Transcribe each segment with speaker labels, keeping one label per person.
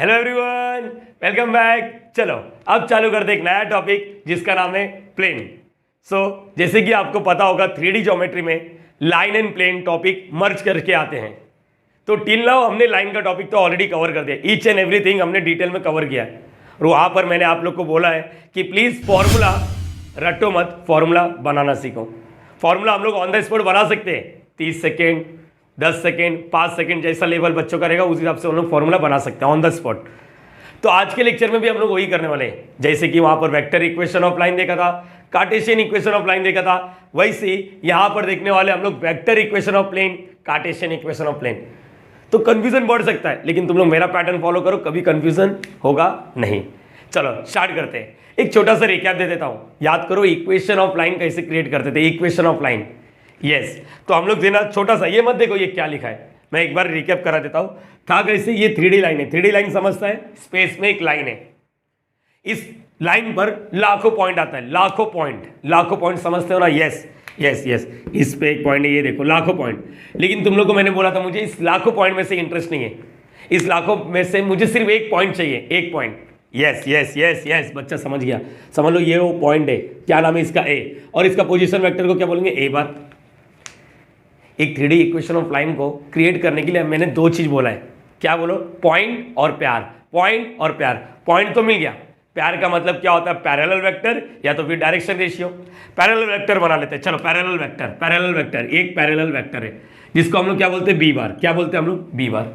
Speaker 1: Hello everyone, welcome back. चलो अब चालू करते एक नया टॉपिक जिसका नाम है प्लेन। जैसे कि आपको पता होगा 3D ज्योमेट्री में लाइन एंड प्लेन टॉपिक मर्ज करके आते हैं। तो टिल नाउ हमने लाइन का टॉपिक तो ऑलरेडी कवर कर दिया, ईच एंड एवरीथिंग हमने डिटेल में कवर किया है। और वहाँ पर मैंने आप लोग को बोला है कि प्लीज़ फॉर्मूला रटो मत, फॉर्मूला बनाना सीखो। फॉर्मूला हम लोग ऑन द स्पॉट बना सकते हैं, 30 सेकेंड 10 सेकेंड 5 सेकेंड जैसा लेवल बच्चों का रहेगा उस हिसाब से हम लोग फॉर्मूला बना सकते हैं ऑन द स्पॉट। तो आज के लेक्चर में भी हम लोग वही करने वाले हैं। जैसे कि वहां पर वेक्टर इक्वेशन ऑफ लाइन देखा था, कार्टेशियन इक्वेशन ऑफ लाइन देखा था, वैसे यहां पर देखने वाले हम लोग vector equation of plane, Cartesian equation of plane. तो कंफ्यूजन बढ़ सकता है, लेकिन तुम लोग मेरा पैटर्न फॉलो करो, कभी कंफ्यूजन होगा नहीं। चलो स्टार्ट करते हैं। एक छोटा सा रिकैप दे देता हूं, याद करो इक्वेशन ऑफ लाइन कैसे क्रिएट करते थे। Equation of line, yes. तो हम लोग देना छोटा सा, ये मत देखो ये क्या लिखा है, मैं एक बार रिकैप करा देता हूं। था कैसे, ये 3D लाइन है। 3D लाइन समझता है, स्पेस में एक लाइन है, इस लाइन पर लाखों पॉइंट आता है, लाखों पॉइंट समझते हो ना। यस यस यस, इस पे एक पॉइंट है, ये देखो लाखों पॉइंट। लेकिन तुम लोग को मैंने बोला था मुझे इस लाखों पॉइंट में से इंटरेस्ट नहीं है, इस लाखों में से मुझे सिर्फ एक पॉइंट चाहिए, एक point. Yes yes yes yes, बच्चा समझ गया। समझ लो ये वो पॉइंट है, क्या नाम है इसका, ए। और इसका पोजीशन वेक्टर को क्या बोलेंगे, ए बार। एक 3D इक्वेशन ऑफ लाइन को क्रिएट करने के लिए मैंने दो चीज बोला है, क्या बोलो, पॉइंट और प्यार। पॉइंट और प्यार, पॉइंट तो मिल गया, प्यार का मतलब क्या होता है, पैरेलल वेक्टर या तो फिर डायरेक्शन रेशियो। पैरेलल वेक्टर बना लेते हैं, चलो पैरेलल वेक्टर एक पैरेलल वेक्टर है जिसको हम लोग क्या बोलते हैं, बी बार। क्या बोलते हैं हम लोग, बी बार।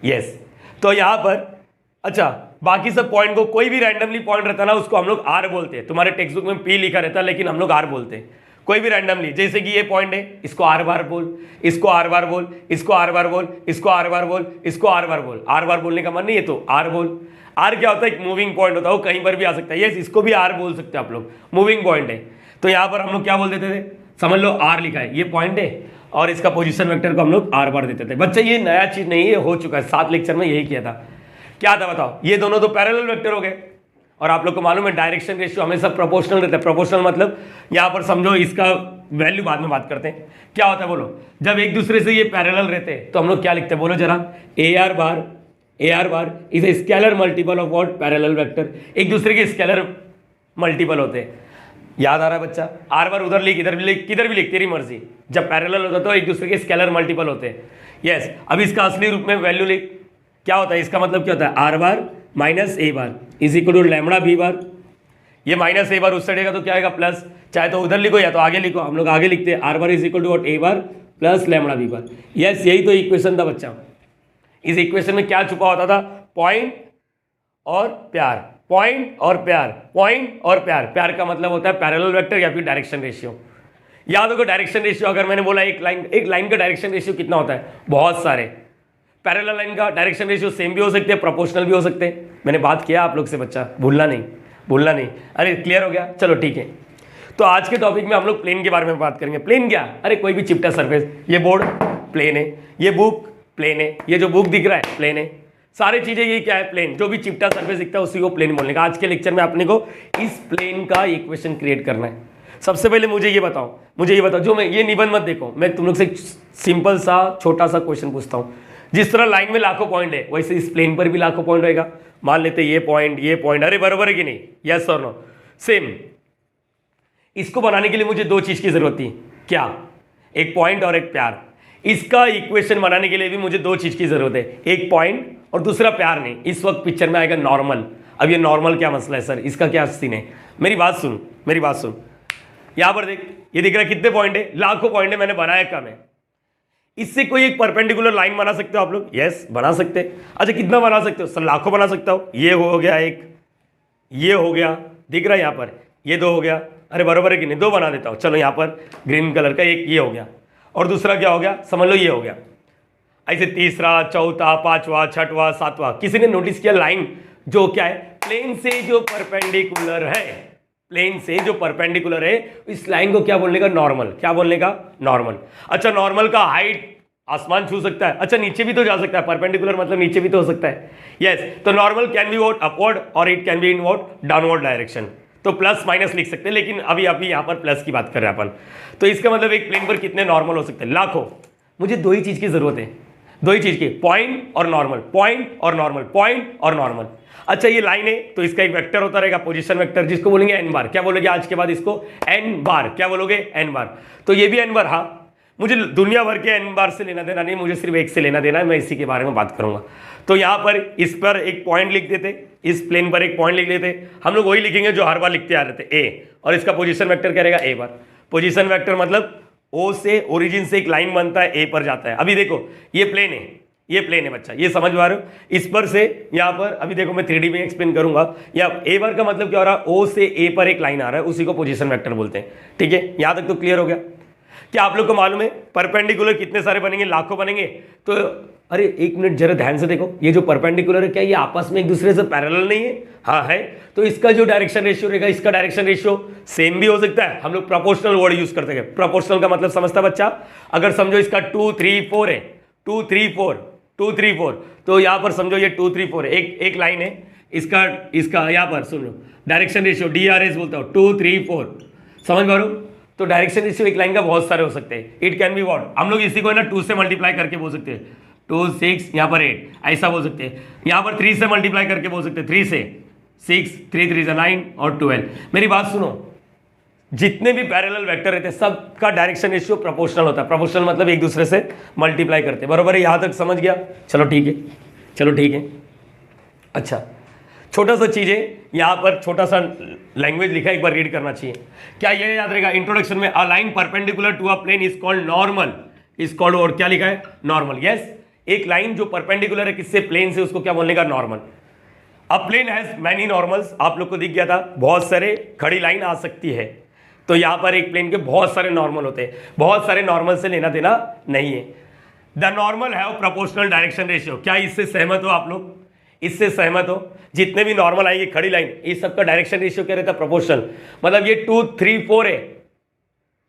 Speaker 1: यस, तो यहां पर अच्छा, बाकी सब पॉइंट को कोई भी रैंडमली पॉइंट रहता है ना, उसको हम लोग आर बोलते हैं। तुम्हारे टेक्स्ट बुक में पी लिखा रहता है, लेकिन हम लोग आर बोलते हैं। कोई भी रैंडमली, जैसे कि ये पॉइंट है, इसको आर बार बोल, इसको आर बार बोल, इसको आर बार बोल, इसको आर बार बोल, इसको आर बार बोल। आर बार बोलने का मन नहीं है तो आर बोल। आर क्या होता है, एक मूविंग पॉइंट होता है, वो कहीं पर भी आ सकता है। यस, इसको भी आर बोल सकते हैं आप लोग, मूविंग पॉइंट है। तो यहाँ पर हम लोग क्या बोल देते थे, समझ लो आर लिखा है, ये पॉइंट है और इसका पोजिशन वेक्टर को हम लोग आर बार देते थे। बच्चे ये नया चीज नहीं है, हो चुका है, 7 लेक्चर में यही किया था। क्या था बताओ, ये दोनों तो पैरेलल वेक्टर हो गए। और आप लोग को मालूम है डायरेक्शन रेशियो हमेशा प्रोपोर्शनल रहता है। प्रोपोर्शनल मतलब यहाँ पर समझो, इसका वैल्यू बाद में बात करते हैं। क्या होता है बोलो, जब एक दूसरे से ये पैरेलल रहते हैं तो हम लोग क्या लिखते हैं, बोलो जरा, ए r bar is a scalar multiple of what, parallel vector. एक दूसरे के स्केलर मल्टीपल होते हैं, याद आ रहा है बच्चा। आर बार उधर लिख, इधर भी लिख, किधर भी लिख, तेरी मर्जी। जब पैरेलल होता है तो एक दूसरे के स्केलर मल्टीपल होते हैं। यस, अब इसका असली रूप में वैल्यू लिख, क्या होता है, इसका मतलब क्या होता है, r bar minus a bar is equal to lambda b bar. ये माइनस ए बार उस साइड तो क्या आएगा, प्लस। चाहे तो उधर लिखो या तो आगे लिखो, हम लोग आगे लिखते हैं, r bar is equal to what, a bar plus lambda b bar. Yes, यही तो इक्वेशन था बच्चा। इस इक्वेशन में क्या छुपा होता था, पॉइंट और प्यार, पॉइंट और प्यार, पॉइंट और प्यार। प्यार का मतलब होता है पैरेलल वेक्टर या फिर डायरेक्शन रेशियो। याद होगा डायरेक्शन रेशियो, अगर मैंने बोला एक लाइन का डायरेक्शन रेशियो कितना होता है, बहुत सारे। पैरेलल लाइन का डायरेक्शन रेशियो सेम भी हो सकते हैं, प्रोपोर्शनल भी हो सकते हैं। मैंने बात किया आप लोग से बच्चा, भूलना नहीं। अरे क्लियर हो गया, चलो ठीक है। तो आज के टॉपिक में हम लोग प्लेन के बारे में बात करेंगे। प्लेन क्या, अरे कोई भी चिपटा सरफेस, ये बोर्ड प्लेन है, ये बुक प्लेन है, ये जो बुक दिख रहा है प्लेन है, सारी चीजें ये क्या है, प्लेन। जो भी चिपटा सरफेस दिखता है उसी को प्लेन बोलने का। आज के लेक्चर में अपने को इस प्लेन का इक्वेशन क्रिएट करना है। सबसे पहले मुझे ये बताओ, जो मैं ये निबंध मत देखो, मैं तुम लोग से सिंपल सा छोटा सा क्वेश्चन पूछता हूँ। जिस तरह लाइन में लाखों पॉइंट है, वैसे इस प्लेन पर भी लाखों पॉइंट होएगा। मान लेते ये पॉइंट, अरे बराबर है कि नहीं, यस और नो, सेम। इसको बनाने के लिए मुझे दो चीज की जरूरत थी, क्या, एक पॉइंट और एक प्यार। इसका इक्वेशन बनाने के लिए भी मुझे दो चीज की जरूरत है, एक पॉइंट और दूसरा प्यार नहीं। इस वक्त पिक्चर में आएगा नॉर्मल। अब ये नॉर्मल क्या मसला है सर, इसका क्या सीन है, मेरी बात सुन। यहां पर देख, ये दिख रहा है कितने पॉइंट है, लाखों पॉइंट है, मैंने बनाया कम है। इससे कोई एक परपेंडिकुलर लाइन बना सकते हो आप लोग, यस बना सकते हैं। अच्छा कितना बना सकते हो सर, लाखों बना सकता हो। ये हो गया एक, ये हो गया, दिख रहा है यहाँ पर, ये दो हो गया, अरे बराबर है कि नहीं, दो बना देता हूँ। चलो यहाँ पर ग्रीन कलर का एक ये हो गया, और दूसरा क्या हो गया, समझ लो ये हो गया। ऐसे तीसरा, चौथा, पांचवा, छठवां, सातवां। किसी ने नोटिस किया लाइन जो क्या है, प्लेन से जो परपेंडिकुलर है, प्लेन से जो परपेंडिकुलर है, इस लाइन को क्या बोलने का, नॉर्मल। क्या बोलने का, नॉर्मल। अच्छा नॉर्मल का हाइट आसमान छू सकता है, अच्छा नीचे भी तो जा सकता है, परपेंडिकुलर मतलब नीचे भी तो हो सकता है। यस, तो normal can be what, upward और it can be in what, downward direction. तो प्लस माइनस लिख सकते हैं, लेकिन अभी यहाँ पर प्लस की बात कर रहे हैं अपन। तो इसका मतलब एक प्लेन पर कितने नॉर्मल हो सकते हैं, लाखों। मुझे दो ही चीज की जरूरत है, दो ही चीज की, पॉइंट और नॉर्मल, पॉइंट और नॉर्मल, पॉइंट और नॉर्मल। अच्छा ये लाइन है तो इसका एक वेक्टर होता रहेगा पोजीशन वेक्टर, जिसको बोलेंगे एन बार। क्या बोलोगे आज के बाद इसको? N bar. क्या बोलोगे? एन बार। तो ये भी एन बार। हाँ, मुझे दुनिया भर के एन बार से लेना देना नहीं, मुझे सिर्फ एक से लेना देना है, मैं इसी के बारे में बात करूंगा। तो यहां पर इस पर एक पॉइंट लिख देते, इस प्लेन पर एक पॉइंट लिख लेते, हम लोग वही लिखेंगे जो हर बार लिखते आ रहे थे, ए, और इसका पोजीशन वेक्टर क्या रहेगा? ए बार। पोजीशन वेक्टर मतलब ओ से, ओरिजिन से एक लाइन बनता है, ए पर जाता है। अभी देखो ये प्लेन है, ये प्लेन है बच्चा, ये समझ पा रहे हो? इस पर से यहाँ पर, अभी देखो मैं 3D में एक्सप्लेन करूंगा। या ए बार का मतलब क्या हो रहा है? ओ से ए पर एक लाइन आ रहा है, उसी को पोजीशन वेक्टर बोलते हैं। ठीक है, यहां तक तो क्लियर हो गया? क्या आप लोग को मालूम है परपेंडिकुलर कितने सारे बनेंगे? लाखों बनेंगे। तो अरे एक मिनट जरा ध्यान से देखो, ये जो परपेंडिकुलर है क्या ये आपस में एक दूसरे से पैरेलल नहीं है? हाँ है। तो इसका जो डायरेक्शन रेशियो रहेगा, इसका डायरेक्शन रेशियो सेम भी हो सकता है। हम लोग प्रोपोर्शनल वर्ड यूज करते हैं। प्रोपोर्शनल का मतलब समझता बच्चा? अगर समझो इसका 2 3 4 है, 2 3 4, 2 3 4, तो यहां पर समझो ये 2 3 4 है, एक लाइन है, इसका यहां पर सुन लो डायरेक्शन रेशियो DRS बोलता हूं, 2 3 4, समझ पा रहे हो? तो डायरेक्शन रेशियो एक लाइन का बहुत सारे हो सकते हैं। इट कैन बी व्हाट, हम लोग इसी को है ना 2 से मल्टीप्लाई करके बोल सकते हैं, 2 6 यहाँ पर 8, ऐसा बोल सकते हैं। यहाँ पर 3 से मल्टीप्लाई करके बोल सकते हैं, 3 से 6, 3 3 से 9 और 12। मेरी बात सुनो, जितने भी पैरेलल वेक्टर रहते हैं सबका डायरेक्शन रेशियो प्रोपोर्शनल होता है। प्रोपोर्शनल मतलब एक दूसरे से मल्टीप्लाई करते हैं, बरोबर है? यहां तक समझ गया? चलो ठीक है, चलो ठीक है। अच्छा छोटा सा चीज है, यहां पर छोटा सा लैंग्वेज लिखा है, एक बार रीड करना चाहिए। क्या ये याद रहेगा? इंट्रोडक्शन में a line perpendicular to a plane is called normal, is called, और क्या लिखा है? नॉर्मल। यस, एक लाइन जो परपेंडिकुलर है किससे? प्लेन से, उसको क्या बोलने का? Normal. A plane has many normals, आप लोग को दिख गया था, बहुत सारे खड़ी लाइन आ सकती है। तो यहां पर एक प्लेन के बहुत सारे नॉर्मल होते हैं, बहुत सारे नॉर्मल से लेना देना नहीं है। The normal have proportional direction ratio. क्या इससे सहमत हो आप लोग? इससे सहमत हो? जितने भी नॉर्मल आएंगे खड़ी लाइन, इस सबका डायरेक्शन रेशियो क्या रहता है? प्रोपोर्शनल। मतलब ये 2 3 4 है,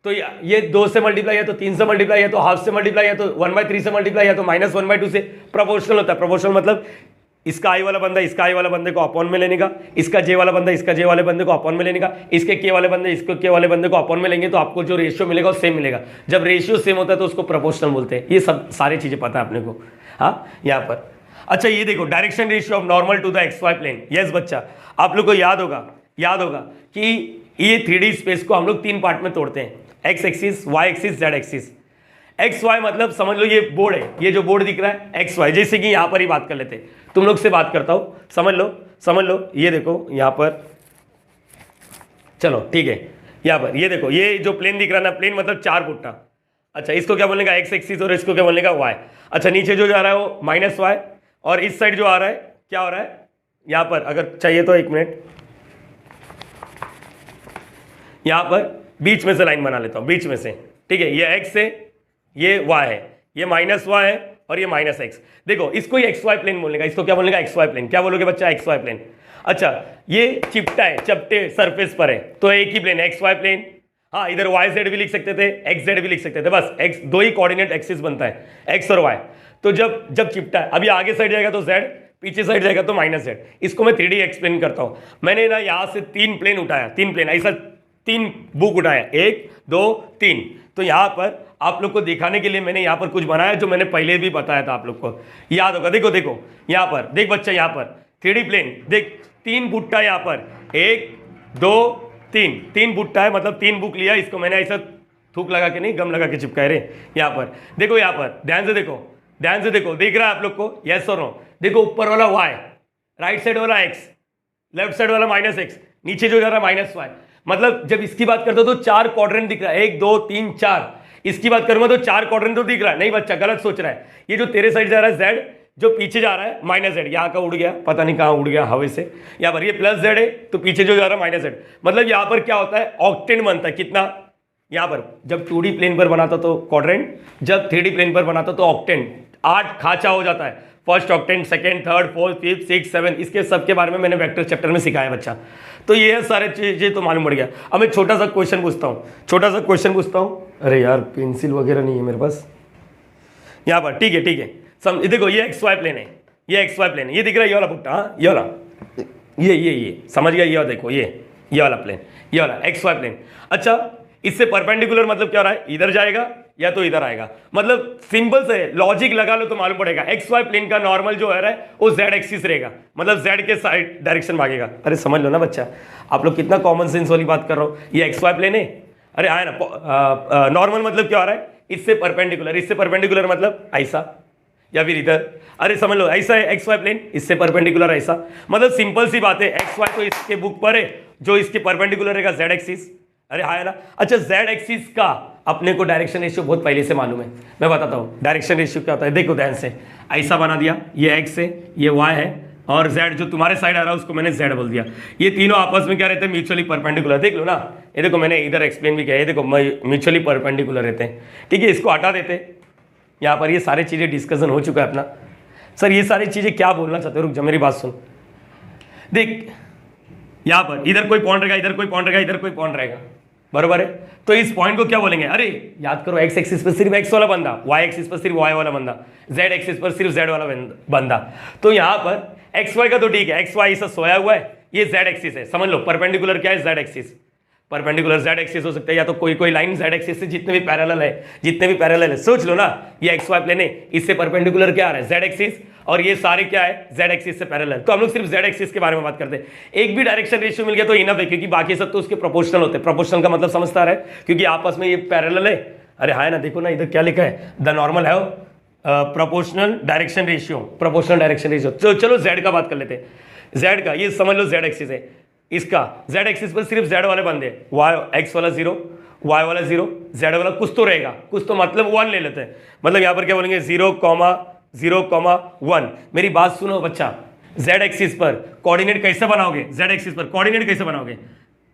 Speaker 1: तो ये 2 से मल्टीप्लाई है, तो 3 से मल्टीप्लाई है, तो हाफ से मल्टीप्लाई है, तो 1/3 से मल्टीप्लाई है, तो -1/2 से प्रोपोर्शनल होता है। प्रोपोर्शनल मतलब इसका आई वाला बंदा इसका आई वाला बंदे को अपॉन में लेने का, इसका जे वाला बंदा इसका जे वाले बंदे को अपॉन में लेने का, इसके के वाले बंदे इसको के वाले बंदे को अपॉन में लेंगे, तो आपको जो रेशियो मिलेगा वो सेम मिलेगा। जब रेशियो सेम होता है तो उसको प्रोपोर्शनल बोलते हैं। ये सब सारी चीजें पता है अपने को। हाँ, यहाँ पर अच्छा ये देखो direction ratio of normal to the XY plane. Yes बच्चा, आप लोग को याद होगा कि ये 3D स्पेस को हम लोग 3 पार्ट में तोड़ते हैं, x axis, y axis, z axis. X y मतलब समझ लो ये बोर्ड है, ये जो बोर्ड दिख रहा है एक्स वाई। जैसे कि यहां पर ही बात कर लेते हैं, तुम लोग से बात करता हूं, समझ लो ये देखो यहां पर, चलो ठीक है, यहां पर ये देखो, ये जो प्लेन दिख रहा है ना, प्लेन मतलब 4 फुट्टा। अच्छा इसको क्या बोलने का? एक्स एक्सिस, और इसको क्या बोलने का? वाई। अच्छा नीचे जो जा रहा है वो -y, और इस साइड जो आ रहा है क्या हो रहा है? यहां पर अगर चाहिए तो 1 मिनट, यहां पर बीच में से लाइन बना लेता हूं, बीच में से। ठीक है, ये x है, ये y है, ये -y है, और ये -x। देखो इसको ही XY प्लेन बोलने का, इसको क्या बोलने का? XY plane. क्या बोलोगे बच्चा? XY plane. अच्छा ये चिपटा है, चपटे सरफेस पर है, तो एक ही प्लेन XY प्लेन। हाँ, इधर YZ भी लिख सकते थे, XZ भी लिख सकते थे, बस x 2 ही कोऑर्डिनेट एक्सिस बनता है, x और y। तो जब चिपटा है, अभी आगे साइड जाएगा तो z, पीछे साइड जाएगा तो -z। इसको मैं 3D एक्सप्लेन करता हूं। मैंने ना यहां से 3 प्लेन उठाया, 3 प्लेन ऐसा 3 बुक उठाया, 1 2 3। तो यहां पर आप लोग को दिखाने के लिए मैंने यहां पर कुछ बनाया जो मैंने पहले भी बताया था, आप लोग को याद होगा। देखो यहां पर देख बच्चा, यहां पर 3D प्लेन देख, 3 बुट्टा यहां पर, 1 2 3 बुट्टा है, मतलब 3 बुक लिया। इसको मैंने ऐसा थूक लगा के नहीं, गम लगा के चिपकाए रे। यहां पर देखो, यहां पर ध्यान से देखो, दिख रहा है आप लोग को? यस और नो? देखो ऊपर वाला y, राइट साइड वाला x, लेफ्ट साइड वाला -x, नीचे जो जा रहा है -y। मतलब जब इसकी बात करते हो तो 4 क्वाड्रेंट दिख रहा है, 1 2 3 4। इसकी बात करूंगा तो 4 क्वाड्रेंट तो दिख रहा है। नहीं बच्चा, गलत सोच रहा है। ये जो तेरे साइड जा रहा है z, जो पीछे जा रहा है -z, यहाँ का उड़ गया, पता नहीं कहाँ उड़ गया हवा से। यहाँ पर ये +z है, तो पीछे जो जा रहा है -z। मतलब यहाँ पर क्या होता है? ऑक्टेंट बनता है। कितना? यहाँ पर जब 2D प्लेन पर बनाता तो क्वाड्रेंट, जब 3D प्लेन पर बनाता तो ऑक्टेंट। 8 खाचा हो जाता है, first octant, second, third, fourth, fifth, 6, 7। इसके सब के बारे में मैंने वेक्टर चैप्टर में सिखाया बच्चा। तो ये सारे चीजें तो मालूम पड़ गया। अब मैं छोटा सा क्वेश्चन पूछता हूँ। अरे यार पेंसिल वगैरह नहीं है मेरे पास। यहाँ पर ठीक है, समझ देखो, ये XY प्लेन है, ये दिख रहा है, ये वाला पुट्टा, हाँ ये वाला, ये समझ गया? ये देखो, ये वाला प्लेन, ये वाला XY प्लेन। अच्छा इससे परपेंडिकुलर मतलब क्या हो रहा है? इधर जाएगा, या तो इधर आएगा। मतलब सिंपल से लॉजिक लगा लो तो मालूम पड़ेगा। एक्स वाई प्लेन का नॉर्मल जो है वो जेड एक्सिस रहेगा, मतलब जेड के साइड डायरेक्शन भागेगा। अरे समझ लो ना बच्चा, आप लोग कितना कॉमन सेंस वाली बात कर रहे हो। ये एक्स वाई प्लेन है, अरे आए ना, नॉर्मल मतलब क्या हो रहा है, इससे परपेंडिकुलर, इससे परपेंडिकुलर मतलब ऐसा या फिर इधर। अरे समझ लो ऐसा है एक्स वाई प्लेन, इससे परपेंडिकुलर ऐसा। मतलब सिंपल सी बात है, एक्स वाई तो इसके बुक पर है, जो इसके परपेंडिकुलर रहेगा जेड एक्सिस। अरे हाँ है ना। अच्छा, जेड एक्सिस का अपने को डायरेक्शन रेशियो बहुत पहले से मालूम है, मैं बताता हूँ डायरेक्शन रेशियो क्या होता है। देखो ध्यान से, ऐसा बना दिया, ये एक्स है, ये वाई है, और जेड जो तुम्हारे साइड आ रहा है उसको मैंने जेड बोल दिया। ये तीनों आपस में क्या रहते हैं, म्यूचुअली परपेंडिकुलर। देख लो ना, ये देखो मैंने इधर एक्सप्लेन भी किया, ये देखो म्यूचुअली परपेंडिकुलर रहते हैं। ठीक है, इसको हटा देते, यहाँ पर ये सारी चीजें डिस्कशन हो चुका है अपना। सर ये सारी चीजें क्या बोलना चाहते हो, रुक जा मेरी बात सुन। देख यहाँ पर इधर कोई पॉइंट रहेगा, इधर कोई पॉइंट रहेगा, इधर कोई पॉइंट रहेगा, बरोबर है। तो इस पॉइंट को क्या बोलेंगे, अरे याद करो, एक्स एक्सिस पर सिर्फ एक्स वाला बंदा, वाई एक्सिस पर सिर्फ वाई वाला बंदा, जेड एक्सिस पर सिर्फ जेड वाला बंदा। तो यहाँ पर एक्स वाई का तो ठीक है, एक्स वाई ऐसा सोया हुआ है, ये जेड एक्सिस है, समझ लो। परपेंडिकुलर क्या है, Z axis. Perpendicular Z axis हो सकता है, या तो कोई कोई लाइन जेड एक्सिस से जितने भी पैरेलल है, सोच लो ना, ये एक्स वाई प्लेन है, इससे परपेंडिकुलर क्या आ रहा है, जेड एक्सिस, और ये सारे क्या है, जेड एक्सिस से पैरेलल। तो हम लोग सिर्फ जेड एक्सिस के बारे में बात करते हैं। एक भी डायरेक्शन रेशियो मिल गया तो इनफ है, क्योंकि बाकी सब तो उसके प्रोपोर्शनल होते हैं। प्रोपोर्शनल का मतलब समझता है, क्योंकि आपस में ये पैरेलल है। अरे हाँ ना, देखो ना इधर क्या लिखा है, द नॉर्मल है proportional direction ratio, proportional direction ratio. तो चलो जेड का बात कर लेते हैं। जेड का ये समझ लो जेड एक्सिस है, इसका जेड एक्सिस पर सिर्फ जेड वाले बंदे, वाई एक्स वाला 0, वाई वाला 0, जेड वाला कुछ तो रहेगा, कुछ तो मतलब 1 ले लेते हैं। मतलब यहाँ पर क्या बोलेंगे, 0,0,1। मेरी बात सुनो बच्चा, जेड एक्सिस पर कोऑर्डिनेट कैसे बनाओगे, जेड एक्सिस पर कोऑर्डिनेट कैसे बनाओगे,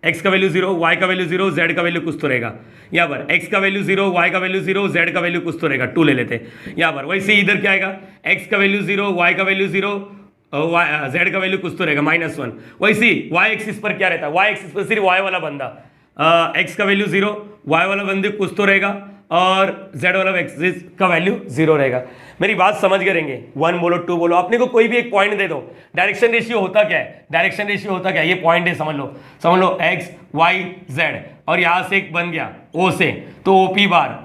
Speaker 1: एक्स का वैल्यू 0, वाई का वैल्यू 0, जेड का वैल्यू कुछ तो रहेगा। यहाँ पर एक्स का वैल्यू 0, वाई का वैल्यू 0, जेड का वैल्यू कुछ तो रहेगा, 2 ले लेते हैं यहाँ पर। वैसे इधर क्या आएगा, एक्स का वैल्यू 0, वाई का वैल्यू 0, जेड का वैल्यू कुछ तो रहेगा -1। वैसे वाई एक्सिस पर क्या रहता है, वाई एक्सिस पर सिर्फ वाई वाला बंदा, एक्स का वैल्यू 0, वाई वाला बंदे कुछ तो रहेगा, और जेड वाला एक्सिस का वैल्यू 0 रहेगा। मेरी बात समझ गए रहेंगे, 1 बोलो 2 बोलो, अपने को कोई भी एक पॉइंट दे दो। डायरेक्शन रेशियो होता क्या है, डायरेक्शन रेशियो होता क्या है, ये पॉइंट है, समझ लो एक्स वाई जेड, और यहां से एक बन गया ओ से, तो ओपी बार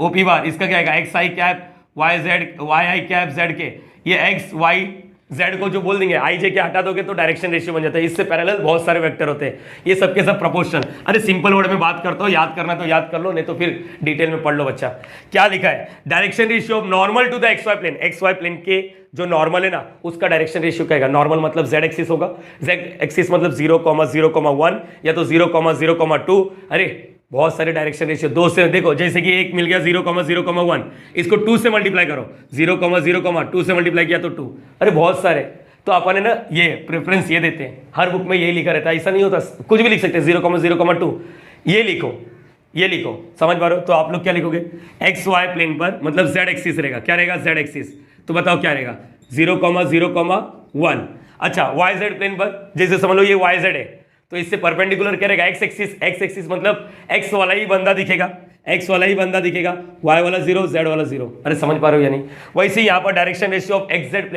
Speaker 1: इसका क्या आएगा, x i cap Y Z, Y I cap Z के, ये एक्स वाई जेड को जो बोल देंगे आई जे के हटा दोगे तो डायरेक्शन रेशियो बन जाता है। इससे पैरेलल बहुत सारे वेक्टर होते हैं, ये सबके सब प्रोपोर्शनल। अरे सिंपल वर्ड में बात करता हूं, याद करना तो याद कर लो, नहीं तो फिर डिटेल में पढ़ लो बच्चा। क्या लिखा है, direction ratio of normal to the x y plane, x y plane के जो नॉर्मल है ना उसका डायरेक्शन रेशियो क्या है, नॉर्मल मतलब जेड एक्सिस होगा, जेड एक्सिस मतलब 0,0,1 या तो 0,0,2। अरे बहुत सारे डायरेक्शन रेशियो, 2 से देखो, जैसे कि एक मिल गया 0,0,1, इसको 2 से मल्टीप्लाई करो, 0,0,2 से मल्टीप्लाई किया तो 2। अरे बहुत सारे, तो अपन है ना ये प्रेफरेंस ये देते हैं, हर बुक में यही लिखा रहता है, ऐसा नहीं होता, कुछ भी लिख सकते हैं, 0,0,2 ये लिखो, समझ पा रहे हो। तो आप लोग क्या लिखोगे, एक्स वाई प्लेन पर मतलब जेड एक्सिस रहेगा, क्या रहेगा, जेड एक्सिस। तो बताओ क्या रहेगा, 0,0,1। अच्छा, वाई जेड प्लेन पर जैसे समझ लो ये वाई जेड है, तो इससे परपेंडिकुलर क्या रहेगा, एक्स एक्सिस मतलब एक्स वाला ही बंदा दिखेगा, वाई वाला 0, जेड वाला 0। अरे समझ पा रहे हो या नहीं। वैसे यहाँ पर direction ratio of x z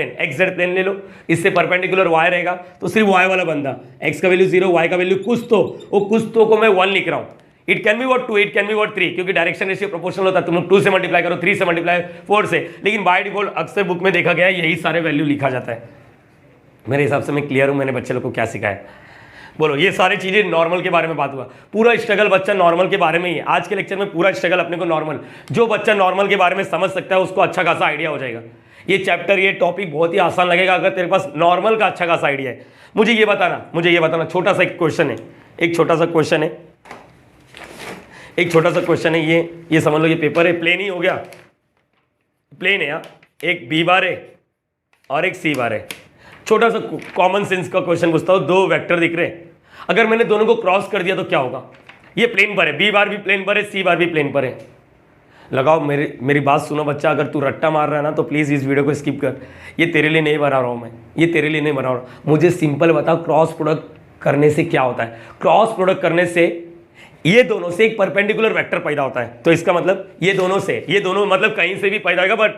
Speaker 1: plane ले लो, इससे परपेंडिकुलर वाई रहेगा, तो सिर्फ वाई वाला बंदा, एक्स का वैल्यू 0, वाई का वैल्यू कुछ तो, वो कुछ तो को मैं 1 लिख रहा हूँ। It can be what 2, it can be what 3, क्योंकि डायरेक्शन रेशियो प्रोपोर्शनल होता है। तुम 2 से मल्टीप्लाई करो, 3 से मल्टीप्लाई 4 से, लेकिन बाय डिफॉल्ट अक्सर बुक में देखा गया है यही सारे वैल्यू लिखा जाता है। मेरे हिसाब से मैं क्लियर हूँ, मैंने बच्चे लोग को क्या सिखाया। बोलो, ये सारी चीजें नॉर्मल के बारे में बात हुआ, पूरा स्ट्रगल बच्चा नॉर्मल के बारे में ही है। आज के लेक्चर में पूरा स्ट्रगल अपने को नॉर्मल, जो बच्चा नॉर्मल के बारे में समझ सकता है उसको अच्छा खासा आइडिया हो जाएगा। ये चैप्टर, ये टॉपिक बहुत ही आसान लगेगा अगर तेरे पास नॉर्मल का अच्छा खासा आइडिया है। मुझे ये बताना, छोटा सा एक क्वेश्चन है, एक छोटा सा क्वेश्चन है, ये समझ लो, ये पेपर है, प्लेन ही हो गया, प्लेन है, एक बी बार है और एक सी बार है। छोटा सा कॉमन सेंस का क्वेश्चन पूछता हूं, 2 वेक्टर दिख रहे हैं, अगर मैंने दोनों को क्रॉस कर दिया तो क्या होगा। ये प्लेन पर है, बी बार भी प्लेन पर है, सी बार भी प्लेन पर है। लगाओ, मेरी बात सुनो बच्चा, अगर तू रट्टा मार रहा है ना तो प्लीज़ इस वीडियो को स्किप कर, ये तेरे लिए नहीं बना रहा हूँ मैं, ये तेरे लिए नहीं बना रहा हूँ। मुझे सिंपल बताओ, क्रॉस प्रोडक्ट करने से क्या होता है। क्रॉस प्रोडक्ट करने से ये दोनों से एक परपेंडिकुलर वेक्टर पैदा होता है, तो इसका मतलब ये दोनों मतलब कहीं से भी पैदा होगा, बट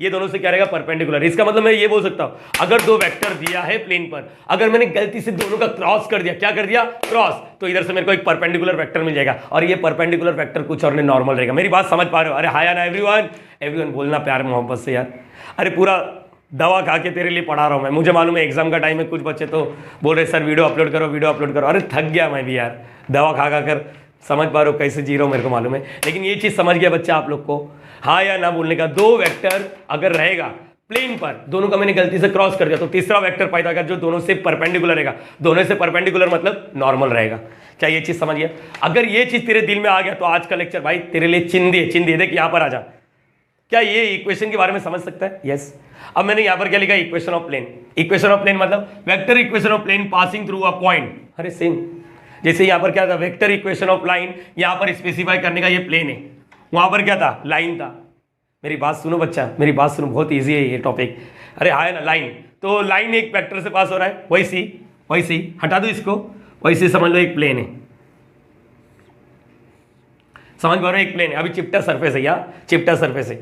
Speaker 1: ये दोनों से क्या रहेगा, परपेंडिकुलर। इसका मतलब मैं ये बोल सकता हूं, अगर दो वेक्टर दिया है प्लेन पर, अगर मैंने गलती से दोनों का क्रॉस कर दिया, क्या कर दिया, क्रॉस, तो इधर से मेरे को एक परपेंडिकुलर वेक्टर मिल जाएगा, और ये परपेंडिकुलर वेक्टर कुछ और नॉर्मल रहेगा। मेरी बात समझ पा रहे हो? अरे हाय ना एवरीवन, एवरीवन बोलना प्यार मोहब्बत से यार। अरे पूरा दवा खा के तेरे लिए पढ़ा रहा हूं मैं, मुझे मालूम है एग्जाम का टाइम है, कुछ बच्चे तो बोल रहे सर वीडियो अपलोड करो, वीडियो अपलोड करो। अरे थक गया मैं भी यार, दवा खा खा कर, समझ पा रहे हो कैसे जी रहा हूं, मेरे को मालूम है। लेकिन ये चीज समझ गया बच्चा आप लोग को, हाँ या ना बोलने का। दो वेक्टर अगर रहेगा प्लेन पर, दोनों का मैंने गलती से क्रॉस कर दिया, तो तीसरा वेक्टर पैदा होगा जो दोनों से परपेंडिकुलर रहेगा। दोनों से परपेंडिकुलर मतलब नॉर्मल रहेगा। क्या ये चीज समझ गया? अगर ये चीज तेरे दिल में आ गया तो आज का लेक्चर भाई तेरे लिए चिंदी। देख यहां पर आ जा, क्या ये इक्वेशन के बारे में समझ सकता है? यस। अब मैंने यहां पर क्या लिखा, equation of plane. Equation of plane मतलब vector equation of plane passing through a point. अरे सेम, जैसे यहां पर क्या था, वेक्टर इक्वेशन ऑफ लाइन, यहां पर स्पेसिफाई करने का ये प्लेन है, वहां पर क्या था, लाइन था। मेरी बात सुनो बच्चा, मेरी बात सुनो, बहुत इजी है ये टॉपिक। अरे हाय ना, लाइन, तो लाइन एक वेक्टर से पास हो रहा है, वैसी हटा दो इसको, वैसे समझ लो एक प्लेन है, समझ पा रहे हो, एक प्लेन है। अभी चिपटा सरफेस है, यहाँ चिपटा सरफेस है,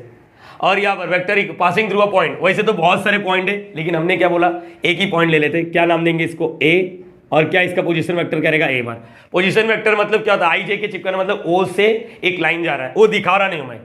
Speaker 1: और यहाँ पर vector passing through a point. वैसे तो बहुत सारे पॉइंट है, लेकिन हमने क्या बोला, एक ही पॉइंट ले लेते। क्या नाम देंगे इसको, ए, और क्या इसका पोजीशन वेक्टर क्या रहेगा, ए बार। पोजीशन वेक्टर मतलब क्या होता है, आई जे के चिपकाना, मतलब ओ से एक लाइन जा रहा है, वो दिखा रहा नहीं हूं मैं,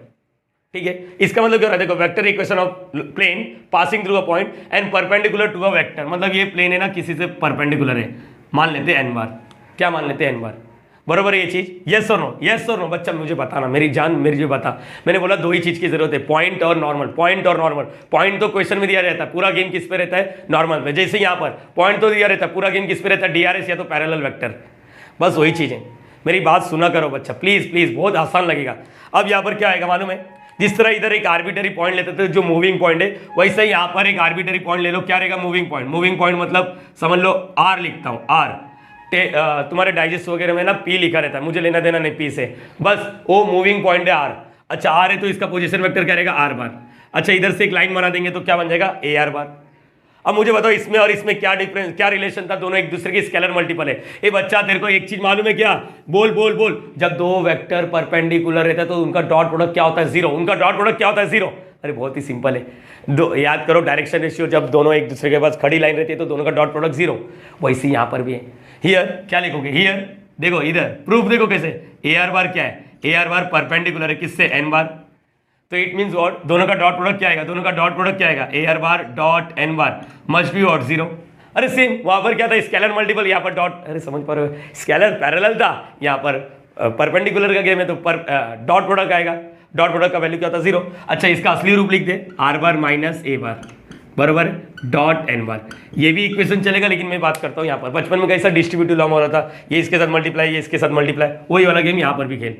Speaker 1: ठीक है। इसका मतलब क्या होता है, देखो vector equation of plane passing through a point and perpendicular to a vector, मतलब ये प्लेन है ना, किसी से परपेंडिकुलर है, मान लेते हैं एन बार। क्या मान लेते हैं, एन बार, बरोबर है ये चीज? यस और नो, यस और नो बच्चा मुझे बताना, मेरी जान मेरी जो बता। मैंने बोला दो ही चीज की जरूरत है, पॉइंट और नॉर्मल। पॉइंट और नॉर्मल, पॉइंट तो क्वेश्चन में दिया रहता है, पूरा गेम किस पे रहता है, नॉर्मल पे। जैसे यहाँ पर पॉइंट तो दिया रहता है, पूरा गेम किस पे रहता है, डीआरएस या तो पैरेलल वेक्टर, बस वही चीज है। मेरी बात सुना करो बच्चा, प्लीज प्लीज, बहुत आसान लगेगा। अब यहाँ पर क्या आएगा मालूम है, जिस तरह इधर एक आर्बिटरी पॉइंट लेते थे जो मूविंग पॉइंट है, वैसे ही यहाँ पर एक आर्बिटरी पॉइंट ले लो, क्या रहेगा, मूविंग पॉइंट। मूविंग पॉइंट मतलब समझ लो आर लिखता हूँ, आर। तुम्हारे डाइजेस्ट वगैरह में ना पी लिखा रहता है, मुझे लेना देना नहीं पी से, बस वो मूविंग पॉइंट है आर। अच्छा आर है तो इसका पोजीशन वेक्टर क्या रहेगा, आर बार। अच्छा इधर से एक लाइन बना देंगे तो क्या बन जाएगा, ए आर बार। अब मुझे बताओ इसमें और इसमें क्या डिफरेंस, क्या रिलेशन था, दोनों एक दूसरे की स्केलर मल्टीपल है। ये बच्चा तेरे को एक चीज मालूम है क्या, बोल बोल बोल, जब दो वेक्टर परपेंडिकुलर रहता है तो उनका डॉट प्रोडक्ट क्या होता है, जीरो। उनका डॉट प्रोडक्ट क्या होता है, जीरो। अरे बहुत ही सिंपल है, दो याद करो, डायरेक्शन रेशियो, जब दोनों एक दूसरे के पास खड़ी लाइन रहती है तो दोनों का डॉट प्रोडक्ट जीरो। वैसे यहाँ पर भी है। हियर क्या लिखोगे, हियर देखो, इधर प्रूफ देखो कैसे, ए आर बार क्या है, ए आर बार परपेंडिकुलर है किससे, एन बार। तो इट मींस व्हाट, दोनों का डॉट प्रोडक्ट क्या आएगा, दोनों का डॉट प्रोडक्ट क्या आएगा, a r bar dot n bar must be what, zero. अरे सेम वहां पर क्या था, स्केलर मल्टीपल, यहाँ पर डॉट, अरे समझ पा रहे हो, स्केलर पैरेलल था, यहाँ पर परपेंडिकुलर का गेम है तो डॉट प्रोडक्ट आएगा, डॉट प्रोडक्ट का वैल्यू क्या होता है, जीरो। अच्छा इसका असली रूप लिख दे, आर बार माइनस ए बार बराबर डॉट एन बार। ये भी इक्वेशन चलेगा, लेकिन मैं बात करता हूँ यहाँ पर बचपन में कैसा डिस्ट्रीब्यूटिव लॉ हो रहा था, ये इसके साथ मल्टीप्लाई, ये इसके साथ मल्टीप्लाई, वही वाला गेम यहाँ पर भी खेल,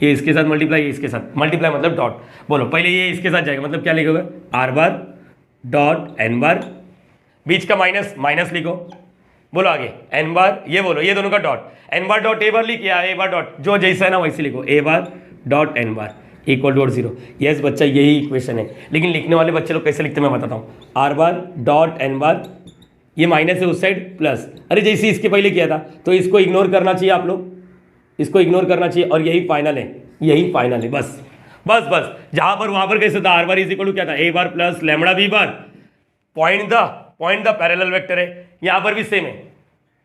Speaker 1: ये इसके साथ मल्टीप्लाई, ये इसके साथ मल्टीप्लाई, मतलब डॉट। बोलो पहले ये इसके साथ जाएगा, मतलब क्या लिखोगे, आर बार डॉट एन बार, बीच का माइनस माइनस लिखो, बोलो आगे एन बार, ये बोलो ये दोनों का dot, n bar dot a bar लिखिए, ए बार डॉट जो जैसा है ना वैसे लिखो, a bar dot n bar equal to zero. Yes बच्चा यही इक्वेशन है, लेकिन लिखने वाले बच्चे लोग कैसे लिखते हैं मैं बताता हूँ, आर बार डॉट एन बार, ये माइनस है उस साइड प्लस, अरे जैसे इसके पहले किया था तो इसको इग्नोर करना चाहिए आप लोग, इसको इग्नोर करना चाहिए, और यही फाइनल है, यही फाइनल है, बस बस बस। जहां पर वहां पर कैसे था, r bar is equal to क्या था, a bar plus lambda b bar, point था पैरेलल वेक्टर है, यहां पर भी सेम है,